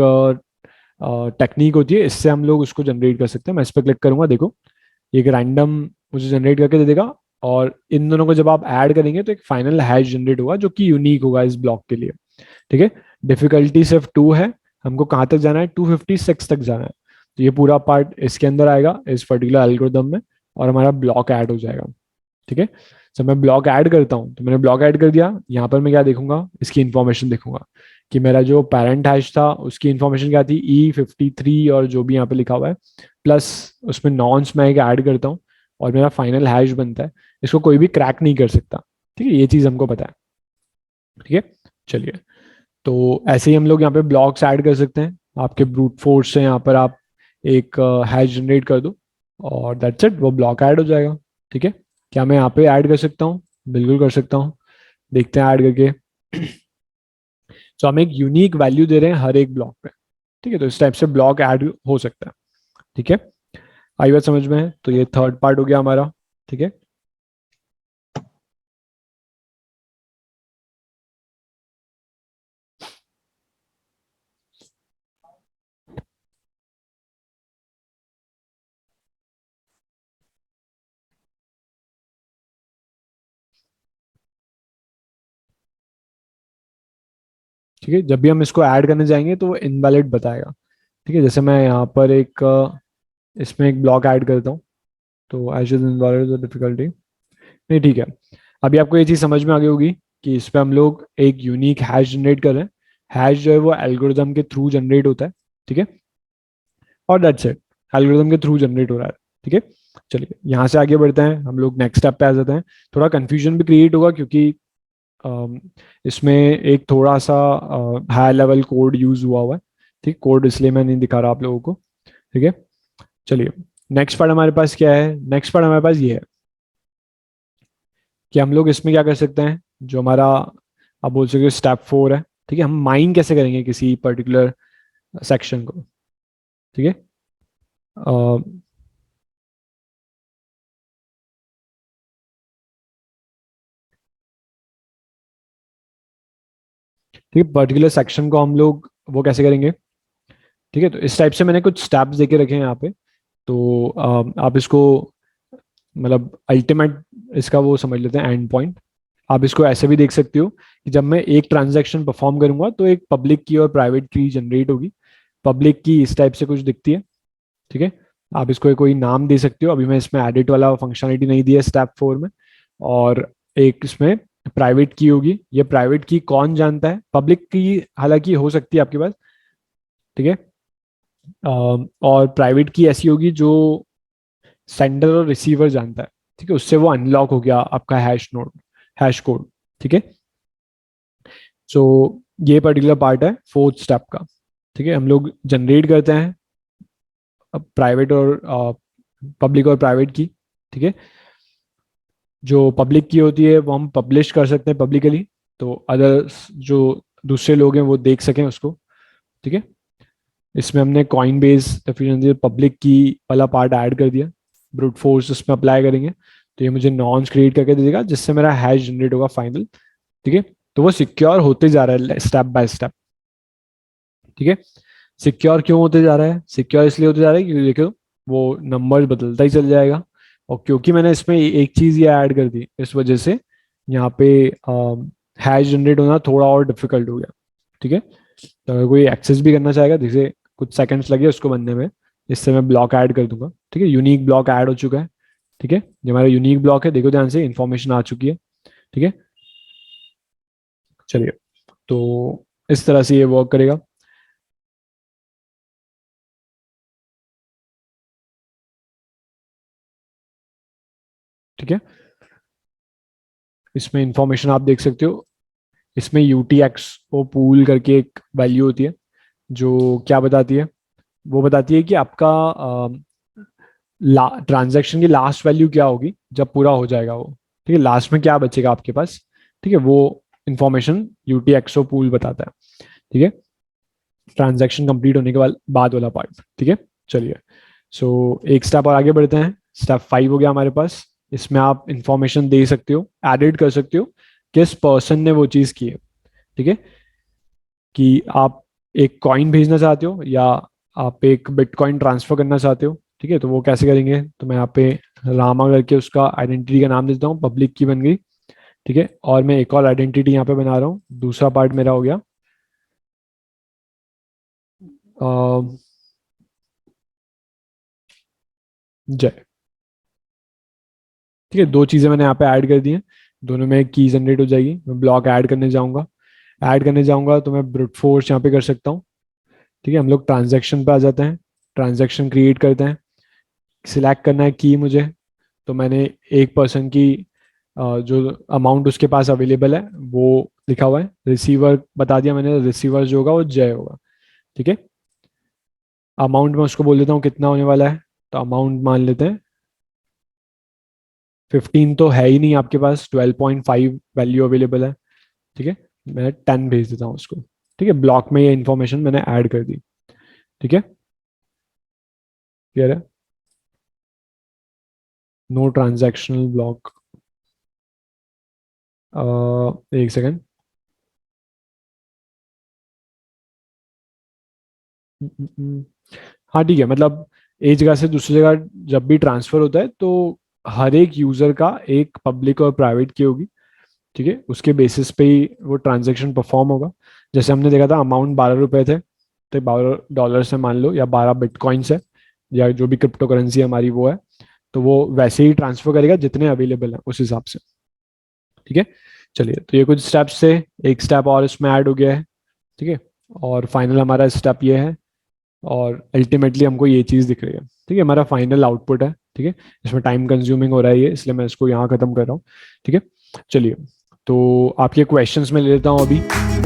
टेक्निक होती है, इससे हम लोग उसको जनरेट कर सकते हैं। मैं इस पर क्लिक करूंगा, देखो एक रैंडम मुझे जनरेट करके दे देगा, और इन दोनों को जब आप ऐड करेंगे तो एक फाइनल हैश जनरेट होगा जो कि यूनिक होगा इस ब्लॉक के लिए, ठीक है। डिफिकल्टी सिर्फ 2 है, हमको कहाँ तक जाना है, 256 तक जाना है। तो ये पूरा पार्ट इसके अंदर आएगा इस पर्टिकुलर एल्गोरिदम में, और हमारा ब्लॉक ऐड हो जाएगा, ठीक है। जब मैं ब्लॉक ऐड करता हूँ तो मैंने ब्लॉक ऐड कर दिया, यहाँ पर मैं क्या देखूंगा, इसकी इन्फॉर्मेशन देखूंगा कि मेरा जो पेरेंट हैश था उसकी इन्फॉर्मेशन क्या थी, E53 और जो भी यहाँ पे लिखा हुआ है, प्लस उसमें नॉन्स मैं एक ऐड करता हूँ और मेरा फाइनल हैश बनता है। इसको कोई भी क्रैक नहीं कर सकता, ठीक है, ये चीज़ हमको पता है, ठीक है। चलिए, तो ऐसे ही हम लोग यहाँ पे ब्लॉक्स ऐड कर सकते हैं। आपके ब्रूट फोर्स से यहाँ पर आप एक हैश जनरेट कर दो और दैट्स इट, वो ब्लॉक ऐड हो जाएगा, ठीक है। क्या मैं यहाँ पे ऐड कर सकता हूँ, बिल्कुल कर सकता हूँ, देखते हैं ऐड करके। तो हम एक यूनिक वैल्यू दे रहे हैं हर एक ब्लॉक पे, ठीक है। तो इस टाइप से ब्लॉक ऐड हो सकता है, ठीक है। आई बात समझ में है, तो ये थर्ड पार्ट हो गया हमारा, ठीक है। ठीक है, जब भी हम इसको ऐड करने जाएंगे तो वो इनवैलिड बताएगा, ठीक है। जैसे मैं यहाँ पर एक इसमें एक ब्लॉक ऐड करता हूँ, तो आई शुड इनवैलिड डिफिकल्टी, नहीं ठीक है। अभी आपको ये चीज़ समझ में आ गई होगी कि इस पे हम लोग एक यूनिक हैश जनरेट कर रहे हैं। हैश जो है वो एल्गोरिदम के थ्रू जनरेट होता है, ठीक है, और दैट्स इट, एल्गोरिदम के थ्रू जनरेट हो रहा है, ठीक है। चलिए यहाँ से आगे बढ़ते हैं, हम लोग नेक्स्ट स्टेप पे आ जाते हैं। थोड़ा कंफ्यूजन भी क्रिएट होगा क्योंकि इसमें एक थोड़ा सा हाई लेवल कोड यूज हुआ है, ठीक, कोड इसलिए मैं नहीं दिखा रहा आप लोगों को, ठीक है। चलिए, नेक्स्ट पार्ट हमारे पास क्या है, नेक्स्ट पार्ट हमारे पास ये है कि हम लोग इसमें क्या कर सकते हैं, जो हमारा आप बोल सकते हो स्टेप 4 है, ठीक है। हम माइन कैसे करेंगे किसी पर्टिकुलर सेक्शन को, ठीक है। ठीक है, पर्टिकुलर सेक्शन को हम लोग वो कैसे करेंगे, ठीक है। तो इस टाइप से मैंने कुछ स्टेप्स देके रखे हैं यहाँ पे, तो आप इसको मतलब अल्टीमेट इसका वो समझ लेते हैं एंड पॉइंट। आप इसको ऐसे भी देख सकते हो कि जब मैं एक ट्रांजैक्शन परफॉर्म करूंगा तो एक पब्लिक की और प्राइवेट की जनरेट होगी। पब्लिक की इस टाइप से कुछ दिखती है, ठीक है, आप इसको कोई नाम दे सकते हो। अभी मैं इसमें एडिट वाला फंक्शनलिटी नहीं दिया स्टेप 4 में। और एक इसमें प्राइवेट की होगी, ये प्राइवेट की कौन जानता है, पब्लिक की हालांकि हो सकती है आपके पास, ठीक है। और प्राइवेट की ऐसी होगी जो सेंडर और रिसीवर जानता है, ठीक है, उससे वो अनलॉक हो गया आपका हैश कोड, ठीक है। सो ये पर्टिकुलर पार्ट है फोर्थ स्टेप का, ठीक है। हम लोग जनरेट करते हैं प्राइवेट और पब्लिक और प्राइवेट की, ठीक है। जो पब्लिक की होती है वो हम पब्लिश कर सकते हैं पब्लिकली, तो अदर्स जो दूसरे लोग हैं वो देख सकें उसको, ठीक है। इसमें हमने कॉइन बेस डेफिनेटली पब्लिक की वाला पार्ट ऐड कर दिया। ब्रूट फोर्स इसमें अप्लाई करेंगे तो ये मुझे नॉन्स क्रिएट करके दे देगा, जिससे मेरा हैश जनरेट होगा फाइनल, ठीक है। तो वो सिक्योर होते जा रहा है स्टेप बाय स्टेप, ठीक है। सिक्योर क्यों होते जा रहा है? सिक्योर इसलिए होते जा रहा है क्योंकि देखो वो नंबर बदलता ही चल जाएगा, और क्योंकि मैंने इसमें एक चीज ये ऐड कर दी, इस वजह से यहाँ पे हैश जनरेट होना थोड़ा और डिफिकल्ट हो गया, ठीक है। तो अगर कोई एक्सेस भी करना चाहेगा, जैसे कुछ सेकंड्स लगे उसको बनने में, इससे मैं ब्लॉक ऐड कर दूंगा, ठीक है। यूनिक ब्लॉक ऐड हो चुका है, ठीक है। जो हमारा यूनिक ब्लॉक है, देखो ध्यान से, इंफॉर्मेशन आ चुकी है, ठीक है। चलिए, तो इस तरह से ये वर्क करेगा। ठीक है, इसमें इंफॉर्मेशन आप देख सकते हो। इसमें UTX वो पूल करके एक वैल्यू होती है जो क्या बताती है, वो बताती है कि आपका ट्रांजैक्शन की लास्ट वैल्यू क्या होगी जब पूरा हो जाएगा वो, ठीक है। लास्ट में क्या बचेगा आपके पास, ठीक है, वो इंफॉर्मेशन UTXO पूल बताता है, ठीक है। ट्रांजैक्शन कंप्लीट होने के बाद वाला पार्ट, ठीक है। चलिए, सो एक स्टेप और आगे बढ़ते हैं। स्टेप 5 हो गया हमारे पास। इसमें आप इंफॉर्मेशन दे सकते हो, एडिट कर सकते हो किस पर्सन ने वो चीज़ की है, ठीक है। कि आप एक कॉइन भेजना चाहते हो या आप एक बिटकॉइन ट्रांसफर करना चाहते हो, ठीक है। तो वो कैसे करेंगे, तो मैं यहाँ पे रामा करके उसका आइडेंटिटी का नाम देता हूँ, पब्लिक की बन गई, ठीक है। और मैं एक और आइडेंटिटी यहाँ पे बना रहा हूँ, दूसरा पार्ट मेरा हो गया जय, ठीक है। दो चीज़ें मैंने यहाँ पे ऐड कर दी हैं, दोनों में की जनरेट हो जाएगी। मैं ब्लॉक ऐड करने जाऊँगा, तो मैं ब्रूट फोर्स यहाँ पे कर सकता हूँ, ठीक है। हम लोग ट्रांजैक्शन पे आ जाते हैं, ट्रांजैक्शन क्रिएट करते हैं, सिलेक्ट करना है की मुझे। तो मैंने एक पर्सन की जो अमाउंट उसके पास अवेलेबल है वो लिखा हुआ है, रिसीवर बता दिया मैंने, रिसीवर जो होगा वो जय होगा, ठीक है। अमाउंट में उसको बोल देता हूँ कितना होने वाला है, तो अमाउंट मान लेते हैं 15 तो है ही नहीं आपके पास, 12.5 वैल्यू अवेलेबल है, ठीक है। मैं 10 भेज देता हूँ उसको, ठीक है। ब्लॉक में ये इन्फॉर्मेशन मैंने ऐड कर दी, ठीक है। क्लियर है? नो ट्रांजैक्शनल ब्लॉक, एक सेकेंड। हाँ ठीक है, मतलब एक जगह से दूसरी जगह जब भी ट्रांसफर होता है तो हर एक यूजर का एक पब्लिक और प्राइवेट की होगी, ठीक है। उसके बेसिस पे ही वो ट्रांजैक्शन परफॉर्म होगा। जैसे हमने देखा था अमाउंट 12 रुपए थे, तो $12 से मान लो, या 12 बिटकॉइंस है, या जो भी क्रिप्टो करेंसी हमारी वो है, तो वो वैसे ही ट्रांसफर करेगा जितने अवेलेबल है उस हिसाब से, ठीक है। चलिए, तो ये कुछ स्टेप्स से एक स्टेप और इसमें ऐड हो गया है, ठीक है। और फाइनल हमारा स्टेप ये है, और अल्टीमेटली हमको ये चीज़ दिख रही है, ठीक है। हमारा फाइनल आउटपुट है, ठीक है। इसमें टाइम कंज्यूमिंग हो रहा है ये, इसलिए मैं इसको यहाँ खत्म कर रहा हूँ, ठीक है। चलिए, तो आपके क्वेश्चंस में ले लेता हूँ अभी।